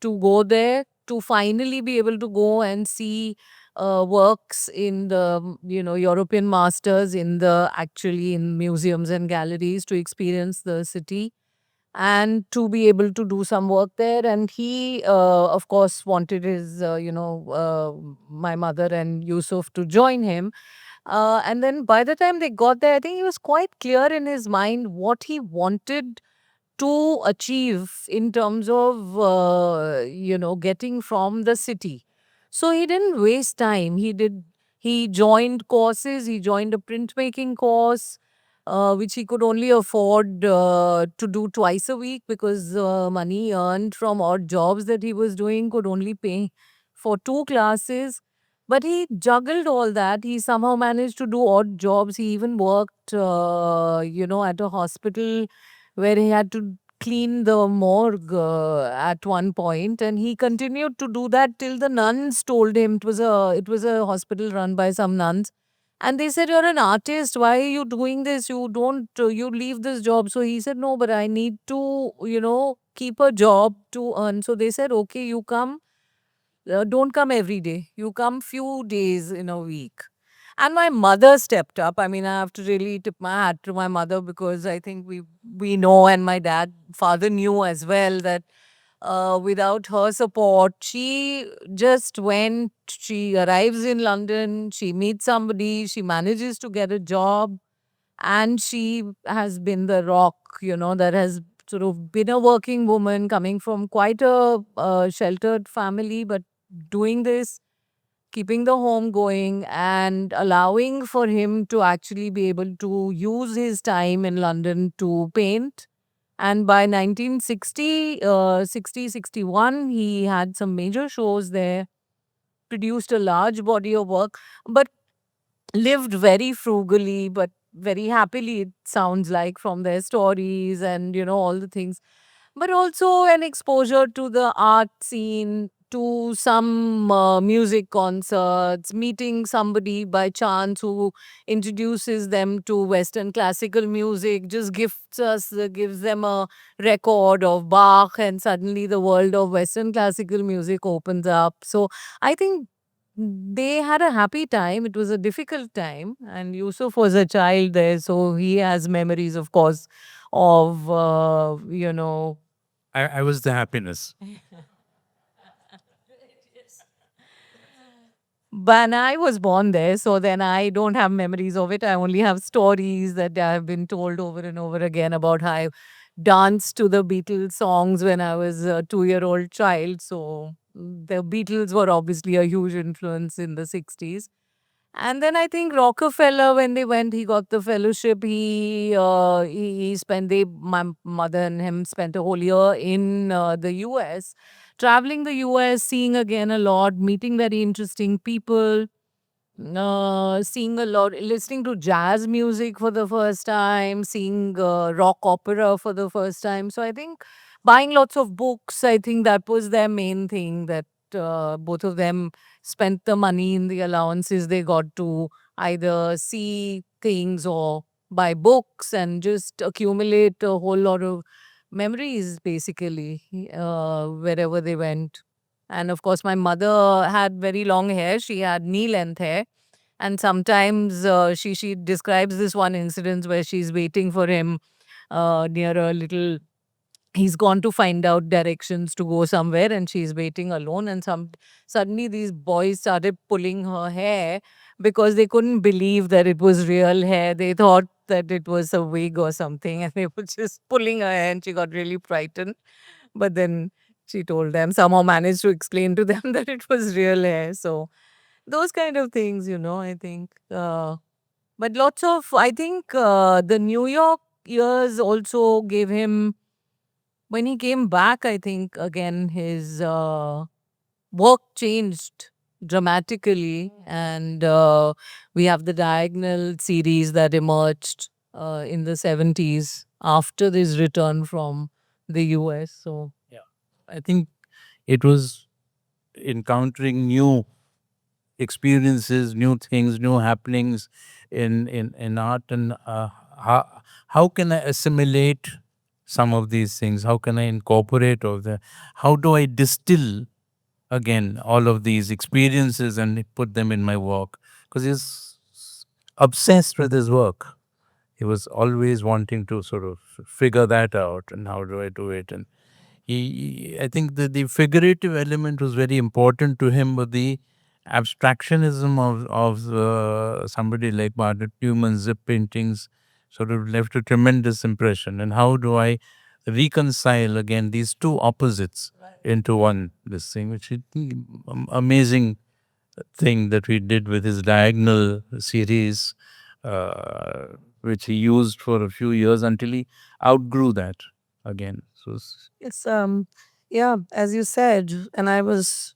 to go there, to finally be able to go and see works in the European masters actually in museums and galleries, to experience the city and to be able to do some work there. And he of course wanted his my mother and Yusuf to join him. And then by the time they got there, I think he was quite clear in his mind what he wanted to achieve in terms of getting from the city. So he didn't waste time. He joined courses. He joined a printmaking course, which he could only afford to do twice a week, because money earned from odd jobs that he was doing could only pay for 2 classes. But he juggled all that. He somehow managed to do odd jobs. He even worked at a hospital where he had to clean the morgue at one point, and he continued to do that till the nuns told him. It was a hospital run by some nuns, and they said, "You're an artist, why are you doing this? You don't you leave this job." So he said, "No, but I need to keep a job to earn." So they said, "Okay, you come, don't come every day, you come few days in a week." And my mother stepped up. I mean, I have to really tip my hat to my mother, because I think we know, and my father knew as well, that without her support, she just went, she arrives in London, she meets somebody, she manages to get a job, and she has been the rock, that has sort of been a working woman coming from quite a sheltered family, but doing this, keeping the home going, and allowing for him to actually be able to use his time in London to paint. And by 1960, 61, he had some major shows there, produced a large body of work, but lived very frugally, but very happily, it sounds like, from their stories and, all the things. But also an exposure to the art scene, to some music concerts, meeting somebody by chance who introduces them to Western classical music, just gives them a record of Bach, and suddenly the world of Western classical music opens up. So I think they had a happy time. It was a difficult time, and Yusuf was a child there, so he has memories, of course, of
I was the happiness.
But I was born there, so then I don't have memories of it. I only have stories that I have been told over and over again about how danced to the Beatles songs when I was a 2-year-old child. So the Beatles were obviously a huge influence in the 60s. And then I think Rockefeller, when they went, he got the fellowship. He spent my mother and him spent a whole year in the U.S., traveling the U.S., seeing again a lot, meeting very interesting people, seeing a lot, listening to jazz music for the first time, seeing rock opera for the first time. So I think buying lots of books, I think that was their main thing, that both of them spent the money in the allowances they got to either see things or buy books and just accumulate a whole lot of memories basically wherever they went. And of course, my mother had very long hair. She had knee length hair. And sometimes she describes this one incident where she's waiting for him near a little. He's gone to find out directions to go somewhere, and she's waiting alone. And suddenly these boys started pulling her hair because they couldn't believe that it was real hair. They thought that it was a wig or something, and they were just pulling her hair, and she got really frightened. But then she told them, somehow managed to explain to them that it was real hair. So those kind of things, I think. But lots of, I think the New York years also gave him, when he came back, I think again his work changed dramatically. And we have the Diagonal series that emerged in the 70s after this return from the US. So,
Yeah. I think it was encountering new experiences, new things, new happenings in art, and how can I assimilate some of these things? How can I incorporate all the? How do I distill again all of these experiences and put them in my work? Because he's obsessed with his work. He was always wanting to sort of figure that out, and how do I do it? And I think that the figurative element was very important to him, but the abstractionism of somebody like Margaret Newman's zip paintings sort of left a tremendous impression. And how do I reconcile again these two opposites into one? This thing, which is amazing thing that we did with his Diagonal series, which he used for a few years until he outgrew that again. So
It's yeah, as you said, and I was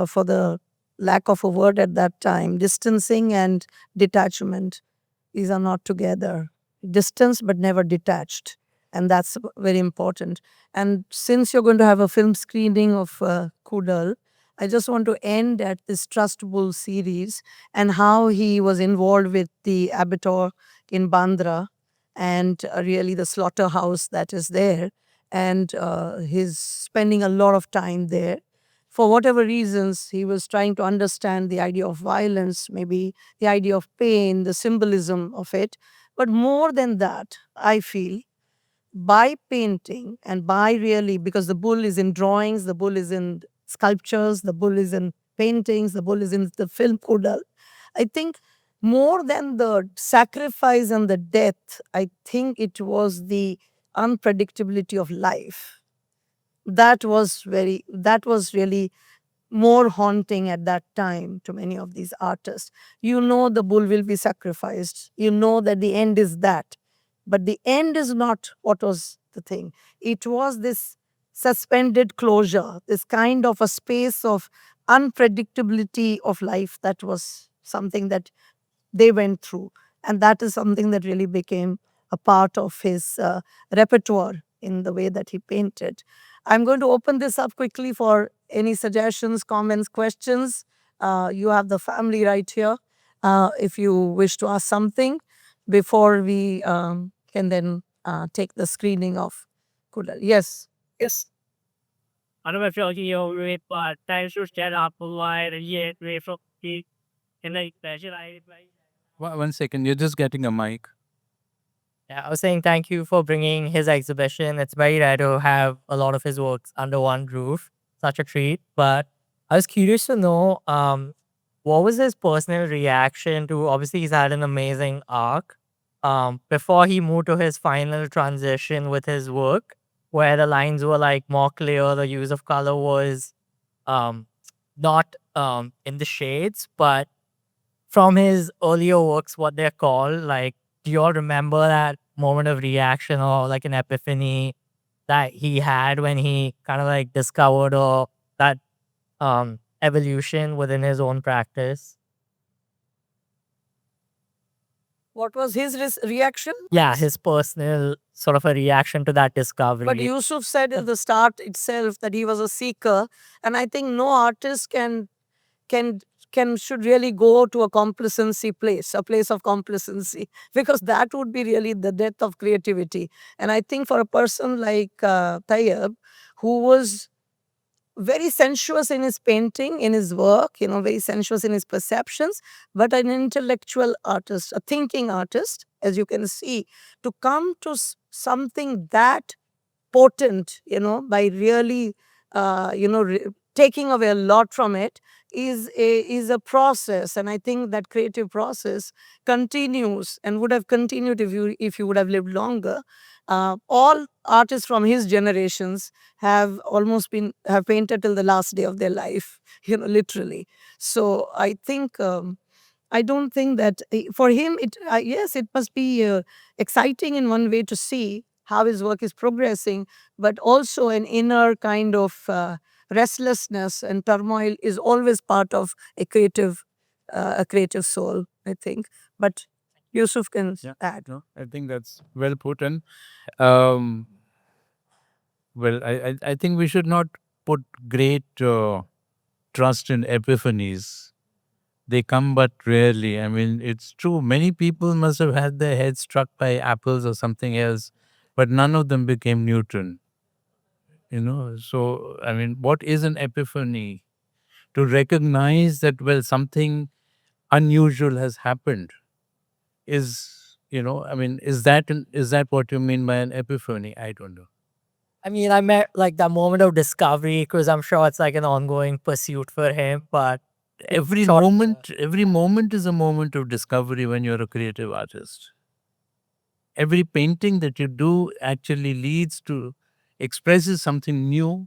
for the lack of a word at that time, distancing and detachment. These are not together. Distance but never detached. And that's very important. And since you're going to have a film screening of Kudal, I just want to end at this Trust Bull series and how he was involved with the abattoir in Bandra and really the slaughterhouse that is there. And he's spending a lot of time there. For whatever reasons, he was trying to understand the idea of violence, maybe the idea of pain, the symbolism of it. But more than that, I feel by painting and by really, because the bull is in drawings, the bull is in sculptures, the bull is in paintings, the bull is in the film Kudal. I think more than the sacrifice and the death, I think it was the unpredictability of life. That was really more haunting at that time to many of these artists. You know the bull will be sacrificed. You know that the end is that. But the end is not what was the thing. It was this suspended closure, this kind of a space of unpredictability of life that was something that they went through. And that is something that really became a part of his repertoire in the way that he painted. I'm going to open this up quickly for any suggestions, comments, questions. You have the family right here. If you wish to ask something before we can then take the screening of Kudal. Yes. Yes.
I don't know if you're with, but thanks to share up wide and yet we from the in the expression I.
1 second, you're just getting a mic.
Yeah, I was saying thank you for bringing his exhibition. It's very rare to have a lot of his works under one roof. Such a treat. But I was curious to know, what was his personal reaction to? Obviously, he's had an amazing arc, before he moved to his final transition with his work, where the lines were like more clear, the use of color was um, not in the shades, but from his earlier works, what they're called. Like, do you all remember that moment of reaction or like an epiphany that he had when he kind of like discovered or that evolution within his own practice?
What was his reaction?
Yeah, his personal sort of a reaction to that discovery.
But Yusuf said in the start itself that he was a seeker, and I think no artist can should really go to a complacency place, a place of complacency, because that would be really the death of creativity. And I think for a person like Tayyab, who was very sensuous in his painting, in his work, very sensuous in his perceptions, but an intellectual artist, a thinking artist, as you can see, to come to something that potent, by really, taking away a lot from it is a process. And I think that creative process continues and would have continued if you would have lived longer. All artists from his generations have painted till the last day of their life, literally. So I think I don't think that for him, yes, it must be exciting in one way to see how his work is progressing, but also an inner kind of restlessness and turmoil is always part of a creative soul, I think. But Yusuf can
Yeah.
add.
No, I think that's well put. And um, well, I think we should not put great trust in epiphanies. They come but rarely. I mean, it's true. Many people must have had their heads struck by apples or something else, but none of them became Newton. So I mean, what is an epiphany? To recognize that, well, something unusual has happened I mean, is that what you mean by an epiphany? I don't know.
I mean, I meant like that moment of discovery because I'm sure it's like an ongoing pursuit for him. But
Every
sort of,
moment is a moment of discovery when you're a creative artist. Every painting that you do actually expresses something new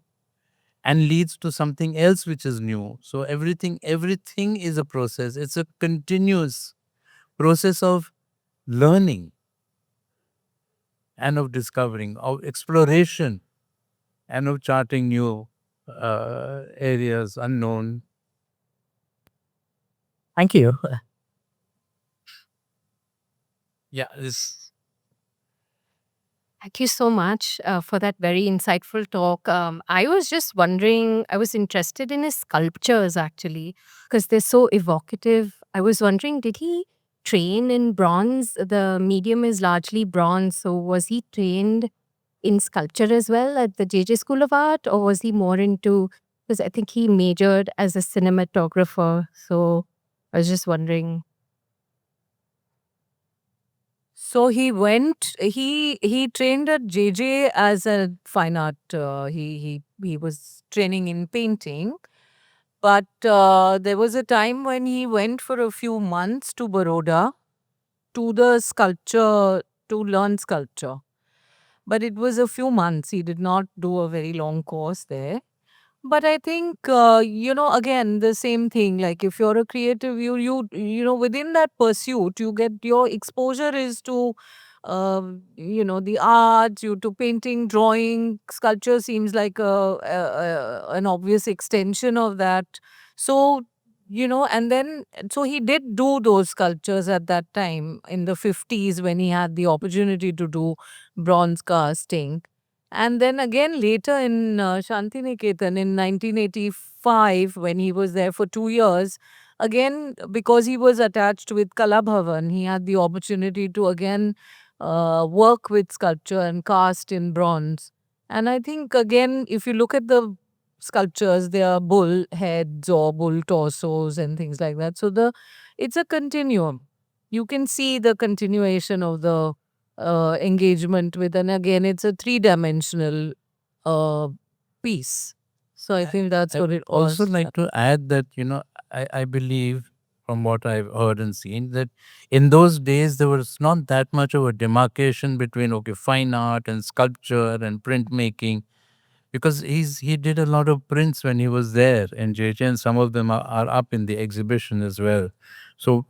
and leads to something else which is new. So everything is a process. It's a continuous process of learning and of discovering, of exploration, and of charting new areas unknown.
thank you.
Yeah, this.
Thank you so much for that very insightful talk. I was just wondering, I was interested in his sculptures actually, because they're so evocative. I was wondering, did he train in bronze? The medium is largely bronze. So was he trained in sculpture as well at the JJ School of Art, or was he more into, because I think he majored as a cinematographer. So I was just wondering.
So he trained at JJ as a fine art. He was training in painting. But there was a time when he went for a few months to Baroda to the sculpture, to learn sculpture. But it was a few months. He did not do a very long course there. But I think, again, the same thing. Like if you're a creative, within that pursuit, you get your exposure is to, the arts, you to painting, drawing, sculpture seems like an obvious extension of that. So, and then, so he did do those sculptures at that time in the 50s when he had the opportunity to do bronze casting. And then again later in Shantiniketan in 1985, when he was there for 2 years, again because he was attached with Kala Bhavan, he had the opportunity to again work with sculpture and cast in bronze. And I think again, if you look at the sculptures, they are bull heads or bull torsos and things like that. So it's a continuum. You can see the continuation of the engagement with, and again, it's a three-dimensional piece. So I think that's
I
what
would
it was.
also like to add that, I believe from what I've heard and seen, that in those days there was not that much of a demarcation between fine art and sculpture and printmaking, because he did a lot of prints when he was there in JJ, and some of them are up in the exhibition as well. So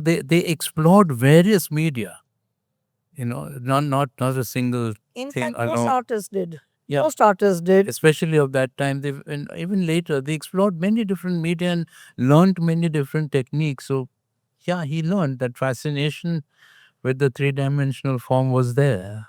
they explored various media, not a single
In
thing
fact, most
alone.
artists did.
Yeah.
Most artists did.
Especially of that time, and even later, they explored many different media and learned many different techniques. So, yeah, he learned that fascination with the three-dimensional form was there.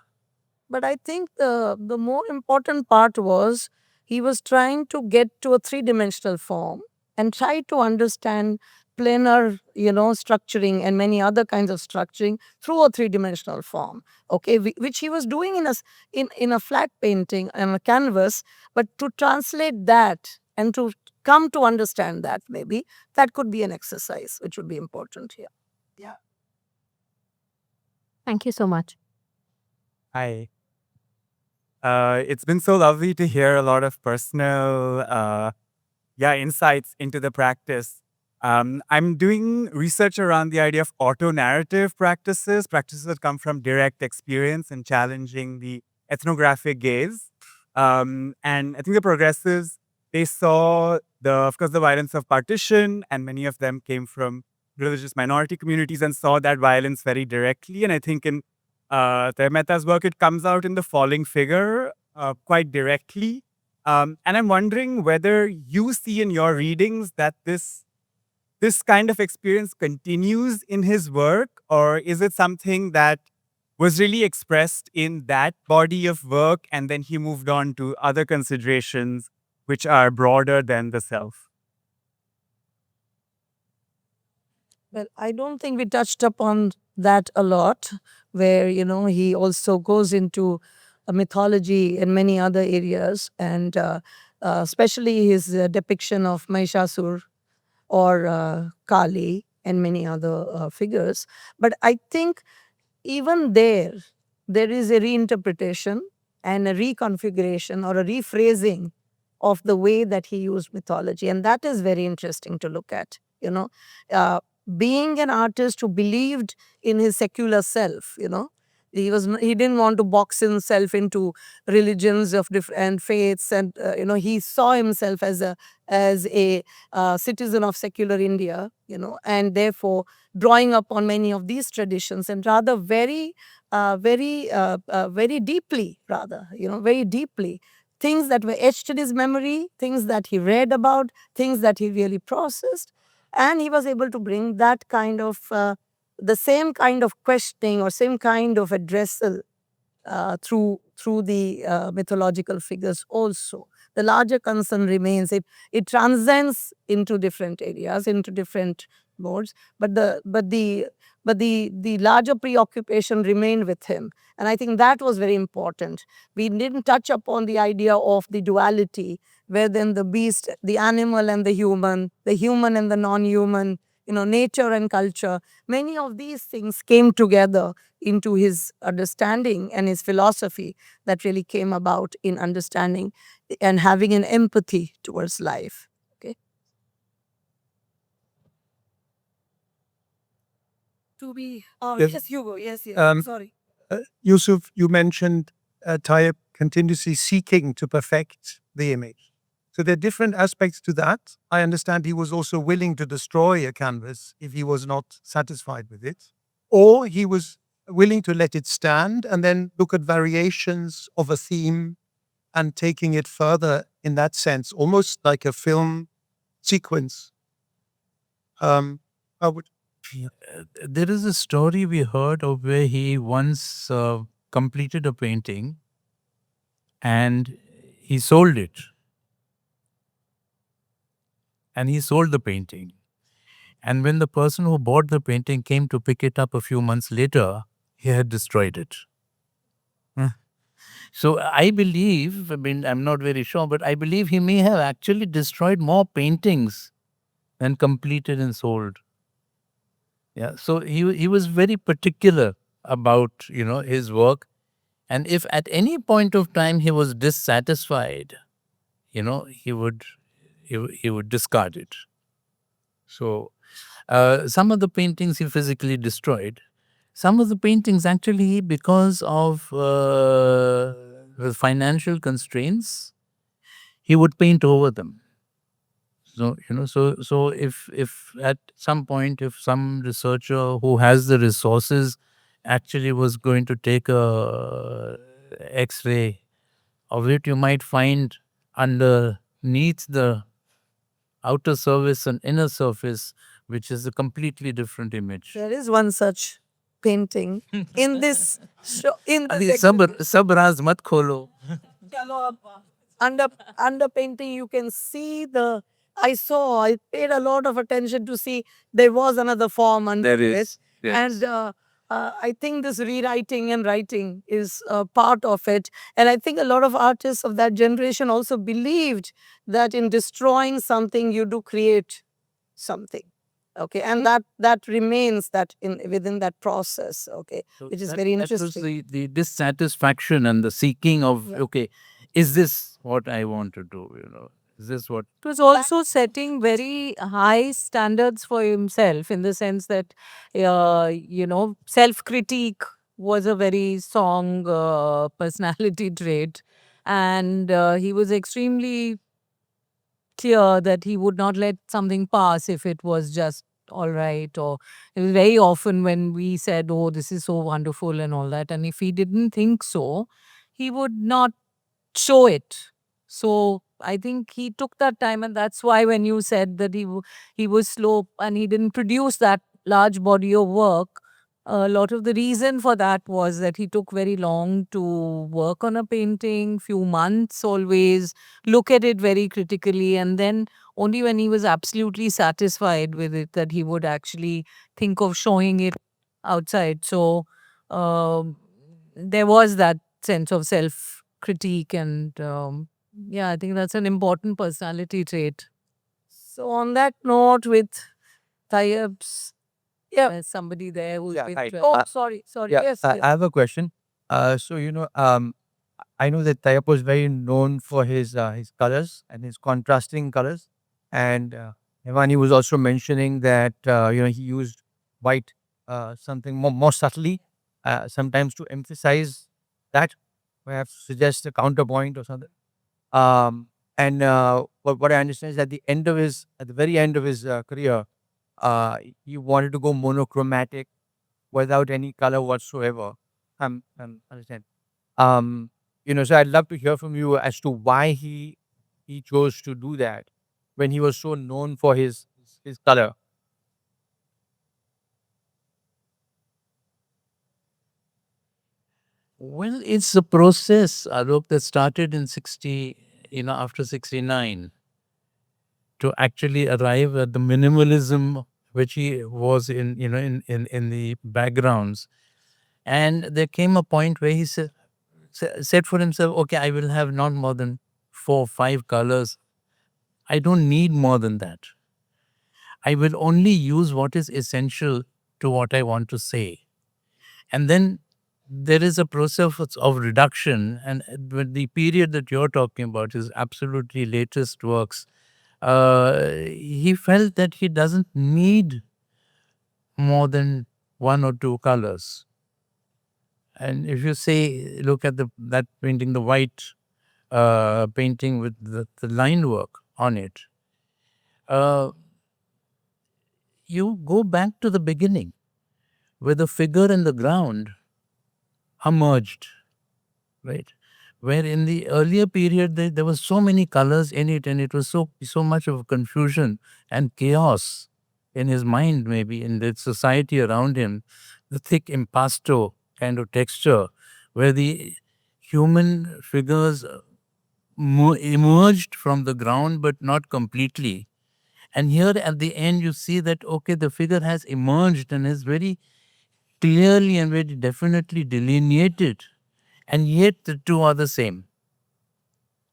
But I think the more important part was he was trying to get to a three-dimensional form and try to understand planar, structuring and many other kinds of structuring through a three-dimensional form. Okay, which he was doing in a flat painting on a canvas, but to translate that and to come to understand that, maybe that could be an exercise which would be important here.
Thank you so much.
Hi. It's been so lovely to hear a lot of personal, insights into the practice. I'm doing research around the idea of auto-narrative practices that come from direct experience and challenging the ethnographic gaze. And I think the progressives, they saw of course, the violence of partition, and many of them came from religious minority communities and saw that violence very directly. And I think in Mehta's work, it comes out in the falling figure quite directly. And I'm wondering whether you see in your readings that this kind of experience continues in his work, or is it something that was really expressed in that body of work and then he moved on to other considerations which are broader than the self?
Well, I don't think we touched upon that a lot, where, he also goes into a mythology in many other areas, and especially his depiction of Mahishasur or Kali and many other figures. But I think even there is a reinterpretation and a reconfiguration or a rephrasing of the way that he used mythology. And that is very interesting to look at, being an artist who believed in his secular self, he didn't want to box himself into religions of different faiths, and he saw himself as a citizen of secular India, and therefore drawing upon many of these traditions, and rather very deeply, very deeply, things that were etched in his memory, things that he read about, things that he really processed. And he was able to bring that kind of the same kind of questioning or same kind of addressal through the mythological figures also. The larger concern remains, it transcends into different areas, into different modes, but the larger preoccupation remained with him. And I think that was very important. We didn't touch upon the idea of the duality, where then the beast, the animal and the human and the non-human, nature and culture, many of these things came together into his understanding and his philosophy that really came about in understanding and having an empathy towards life. Okay. To be,
Yes.
yes, Hugo, yes, sorry.
Yusuf, you mentioned Tayyip continuously seeking to perfect the image. So there are different aspects to that. I understand he was also willing to destroy a canvas if he was not satisfied with it, or he was willing to let it stand and then look at variations of a theme and taking it further in that sense, almost like a film sequence. I would.
There is a story we heard of where he once completed a painting and he sold it. And he sold the painting. And when the person who bought the painting came to pick it up a few months later, he had destroyed it. So I believe, I'm not very sure, but I believe he may have actually destroyed more paintings than completed and sold. Yeah, so he was very particular about, his work. And if at any point of time he was dissatisfied, he would discard it. So some of the paintings he physically destroyed. Some of the paintings actually, because of the financial constraints, he would paint over them. So if at some point, if some researcher who has the resources actually was going to take a X-ray of it, you might find underneath the outer surface and inner surface, which is a completely different image.
There is one such painting in this show, in
अरे
this
सब राज मत खोलो.
under painting you can see the I paid a lot of attention to see there was another form under
There
it.
is, yes.
And I think this rewriting and writing is part of it. And I think a lot of artists of that generation also believed that in destroying something you do create something. Okay, and that remains that in within that process. Okay,
So
which is
that-
very
that was
interesting.
the dissatisfaction and the seeking of,
Yeah.
okay, is this what I want to do? Is this what?
It was also setting very high standards for himself in the sense that, self critique was a very strong personality trait. And he was extremely clear that he would not let something pass if it was just all right. Or it was very often when we said, oh, this is so wonderful and all that. And if he didn't think so, he would not show it. So I think he took that time, and that's why when you said that he was slow and he didn't produce that large body of work, a lot of the reason for that was that he took very long to work on a painting, few months always, look at it very critically, and then only when he was absolutely satisfied with it that he would actually think of showing it outside. So there was that sense of self critique, and yeah, I think that's an important personality trait.
So on that note, with Tayyip's, yeah,
There's somebody there who's
Yeah,
been
hi.
through-
oh, sorry,
Yeah,
yes,
I
yes.
have a question. I know that Tayyip was very known for his colors and his contrasting colors, and Himani was also mentioning that he used white something more subtly, sometimes to emphasize that, perhaps suggest a counterpoint or something. And what I understand is at the very end of his career, he wanted to go monochromatic without any color whatsoever. Understand. So I'd love to hear from you as to why he chose to do that when he was so known for his color.
Well, it's a process, Alok, that started in 60, after 69, to actually arrive at the minimalism which he was in the backgrounds. And there came a point where he said for himself, okay, I will have not more than 4 or 5 colors. I don't need more than that. I will only use what is essential to what I want to say. And then there is a process of reduction. And with the period that you're talking about is absolutely latest works. He felt that he doesn't need more than 1 or 2 colors. And if you say, look at that painting, the white painting with the line work on it, you go back to the beginning where the figure and the ground are merged, right? Where in the earlier period there were so many colors in it, and it was so much of confusion and chaos in his mind, maybe in the society around him, the thick impasto kind of texture, where the human figures emerged from the ground, but not completely. And here at the end, you see that, okay, the figure has emerged and is very clearly and very definitely delineated, and yet the two are the same.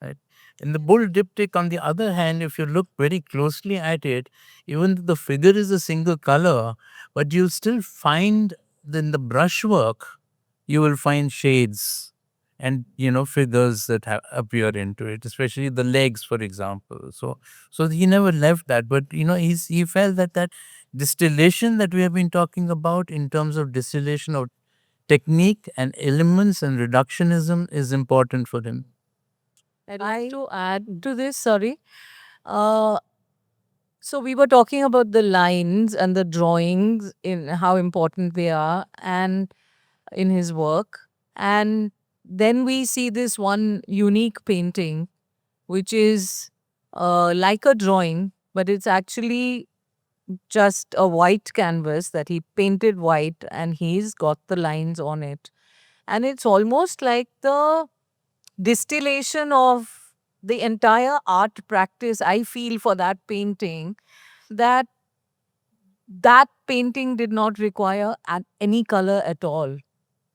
Right? In the bull diptych, on the other hand, if you look very closely at it, even though the figure is a single color, but you still find in the brushwork, you will find shades. and figures that appear into it, especially the legs, for example. So he never left that, but he felt that distillation that we have been talking about in terms of distillation of technique and elements and reductionism is important for him.
I'd like to add to this, sorry. Uh, so we were talking about the lines and the drawings in how important they are and in his work. And then we see this one unique painting, which is like a drawing, but it's actually just a white canvas that he painted white and he's got the lines on it. And it's almost like the distillation of the entire art practice I feel for that painting, that painting did not require any color at all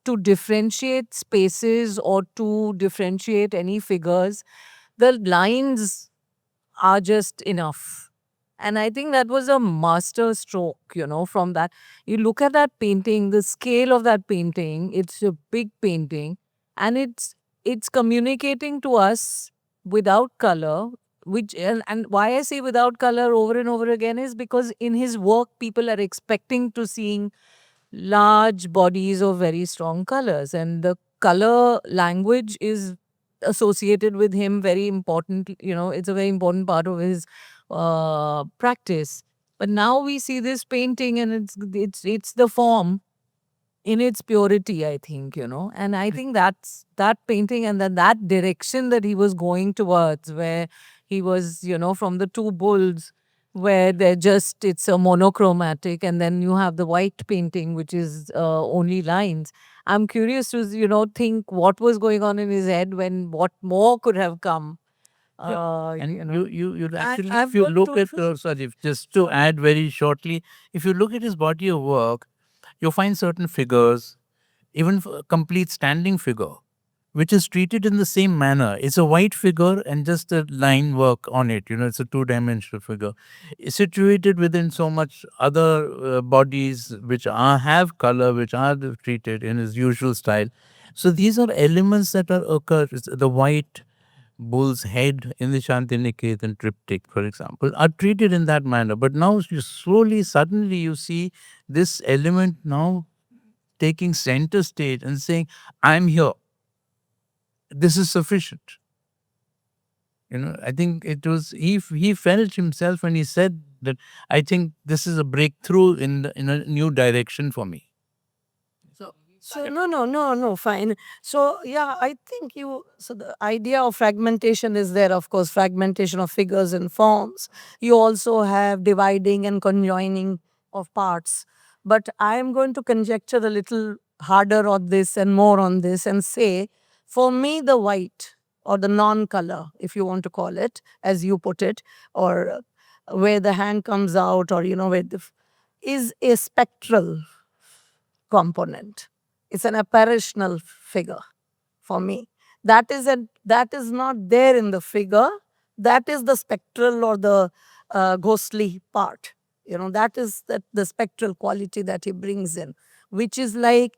to differentiate spaces or to differentiate any figures. The lines are just enough. And I think that was a master stroke, from that. You look at that painting, the scale of that painting, it's a big painting, and it's communicating to us without color, which and why I say without color over and over again is because in his work people are expecting to seeing large bodies of very strong colors, and the color language is associated with him very important. It's a very important part of his practice. But now we see this painting, and it's the form in its purity, I think, and I think that's that painting and that direction that he was going towards, where he was, from the two bulls, where it's a monochromatic, and then you have the white painting, which is only lines. I'm curious to, think what was going on in his head when what more could have come.
And you actually,
I've
if you
got
look
to-
at, sorry, just to add very shortly, if you look at his body of work, you'll find certain figures, even a complete standing figure, which is treated in the same manner. It's a white figure and just a line work on it. It's a two-dimensional figure. It's situated within so much other bodies which have color, which are treated in his usual style. So these are elements that occur. The white bull's head in the Shantiniketan triptych, for example, are treated in that manner. But now suddenly you see this element now taking center stage and saying, I'm here. This is sufficient. I think it was, he felt himself when he said that, I think this is a breakthrough in a new direction for me.
So no, fine. So yeah, I think so the idea of fragmentation is there, of course, fragmentation of figures and forms. You also have dividing and conjoining of parts. But I am going to conjecture a little harder on this and more on this and say, for me, the white or the non-color, if you want to call it, as you put it, or where the hand comes out, or where is a spectral component. It's an apparitional figure for me. That is not there in the figure. That is the spectral or the ghostly part. That is the spectral quality that he brings in, which is like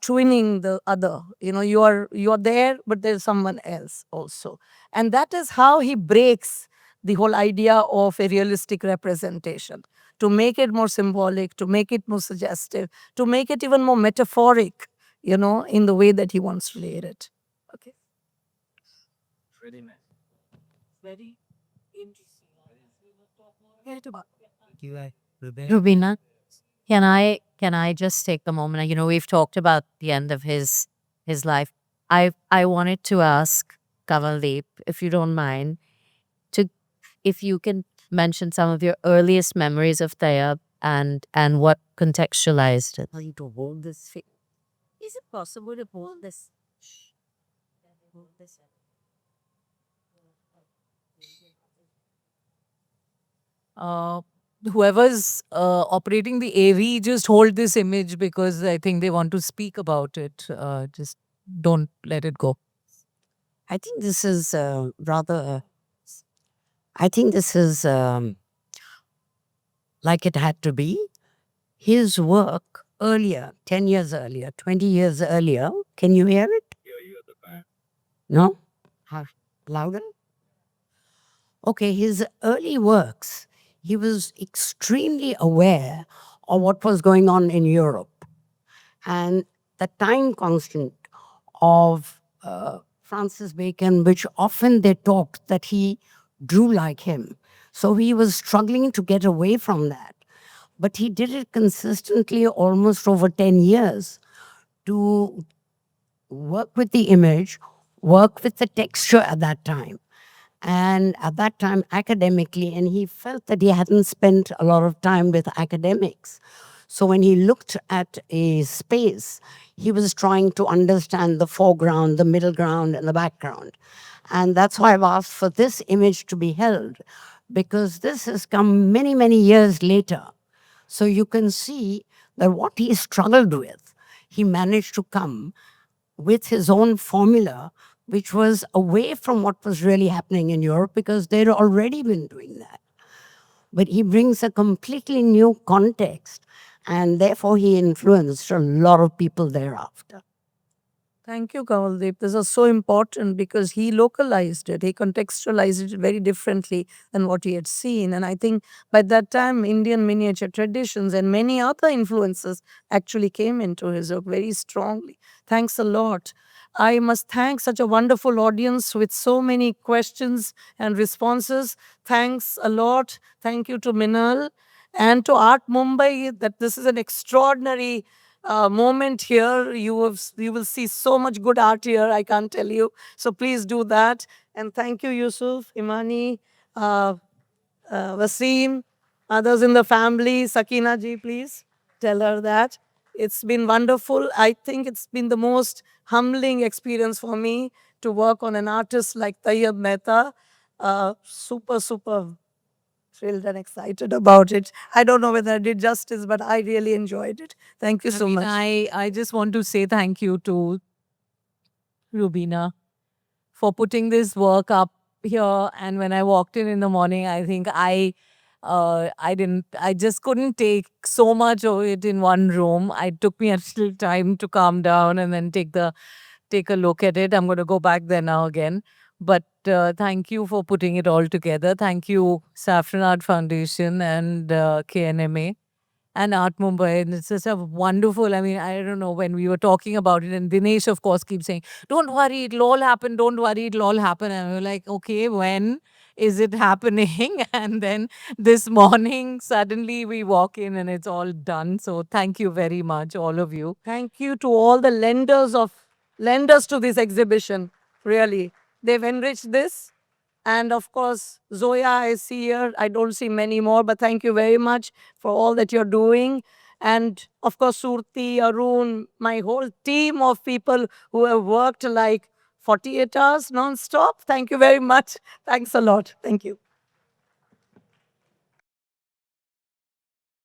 twinning the other. You are there, but there's someone else also, and that is how he breaks the whole idea of a realistic representation, to make it more symbolic, to make it more suggestive, to make it even more metaphoric, in the way that he wants to lay it. Okay.
Really nice.
Very interesting.
Rubina, can I just take a moment? We've talked about the end of his life. I wanted to ask Kavaldeep, if you don't mind, if you can mention some of your earliest memories of Tayyab and what contextualized it.
To hold this figure. Is it possible to hold this? Hold this.
Whoever's operating the AV, just hold this image because I think they want to speak about it. Just don't let it go.
I think this is I think this is like it had to be. His work earlier, 10 years earlier, 20 years earlier. Can you hear it? No? Louder? Okay, his early works, he was extremely aware of what was going on in Europe. And the time constant of Francis Bacon, which often they talked that he drew like him. So he was struggling to get away from that. But he did it consistently almost over 10 years to work with the image, work with the texture at that time. And at that time, academically, and he felt that he hadn't spent a lot of time with academics. So when he looked at a space, he was trying to understand the foreground, the middle ground, and the background. And that's why I've asked for this image to be held, because this has come many, many years later. So you can see that what he struggled with, he managed to come with his own formula, which was away from what was really happening in Europe because they'd already been doing that. But he brings a completely new context, and therefore he influenced a lot of people thereafter.
Thank you, Kamaldeep. This is so important because he localized it. He contextualized it very differently than what he had seen. And I think by that time, Indian miniature traditions and many other influences actually came into his work very strongly. Thanks a lot. I must thank such a wonderful audience with so many questions and responses. Thanks a lot. Thank you to Minal and to Art Mumbai that this is an extraordinary moment here. You will see so much good art here, I can't tell you. So please do that. And thank you, Yusuf, Imani, Wasim, others in the family. Sakina ji, please tell her that. It's been wonderful. I think it's been the most humbling experience for me to work on an artist like Tayyab Mehta. Super, super thrilled and excited about it. I don't know whether I did justice, but I really enjoyed it. Thank you so much.
I just want to say thank you to Rubina for putting this work up here. And when I walked in the morning, I think I just couldn't take so much of it in one room. It took me a little time to calm down and then take a look at it. I'm going to go back there now again. But thank you for putting it all together. Thank you, Saffron Art Foundation and KNMA and Art Mumbai. And it's just a wonderful, I mean, I don't know, when we were talking about it, and Dinesh, of course, keeps saying, don't worry, it'll all happen, don't worry, it'll all happen. And we were like, okay, when is it happening? And then this morning, suddenly we walk in and it's all done. So thank you very much, all of you.
Thank you to all the lenders to this exhibition. Really, they've enriched this. And of course, Zoya I see here. I don't see many more, but thank you very much for all that you're doing. And of course, Surti, Arun, my whole team of people who have worked like 48 hours non-stop. Thank you very much. Thanks a lot. Thank you.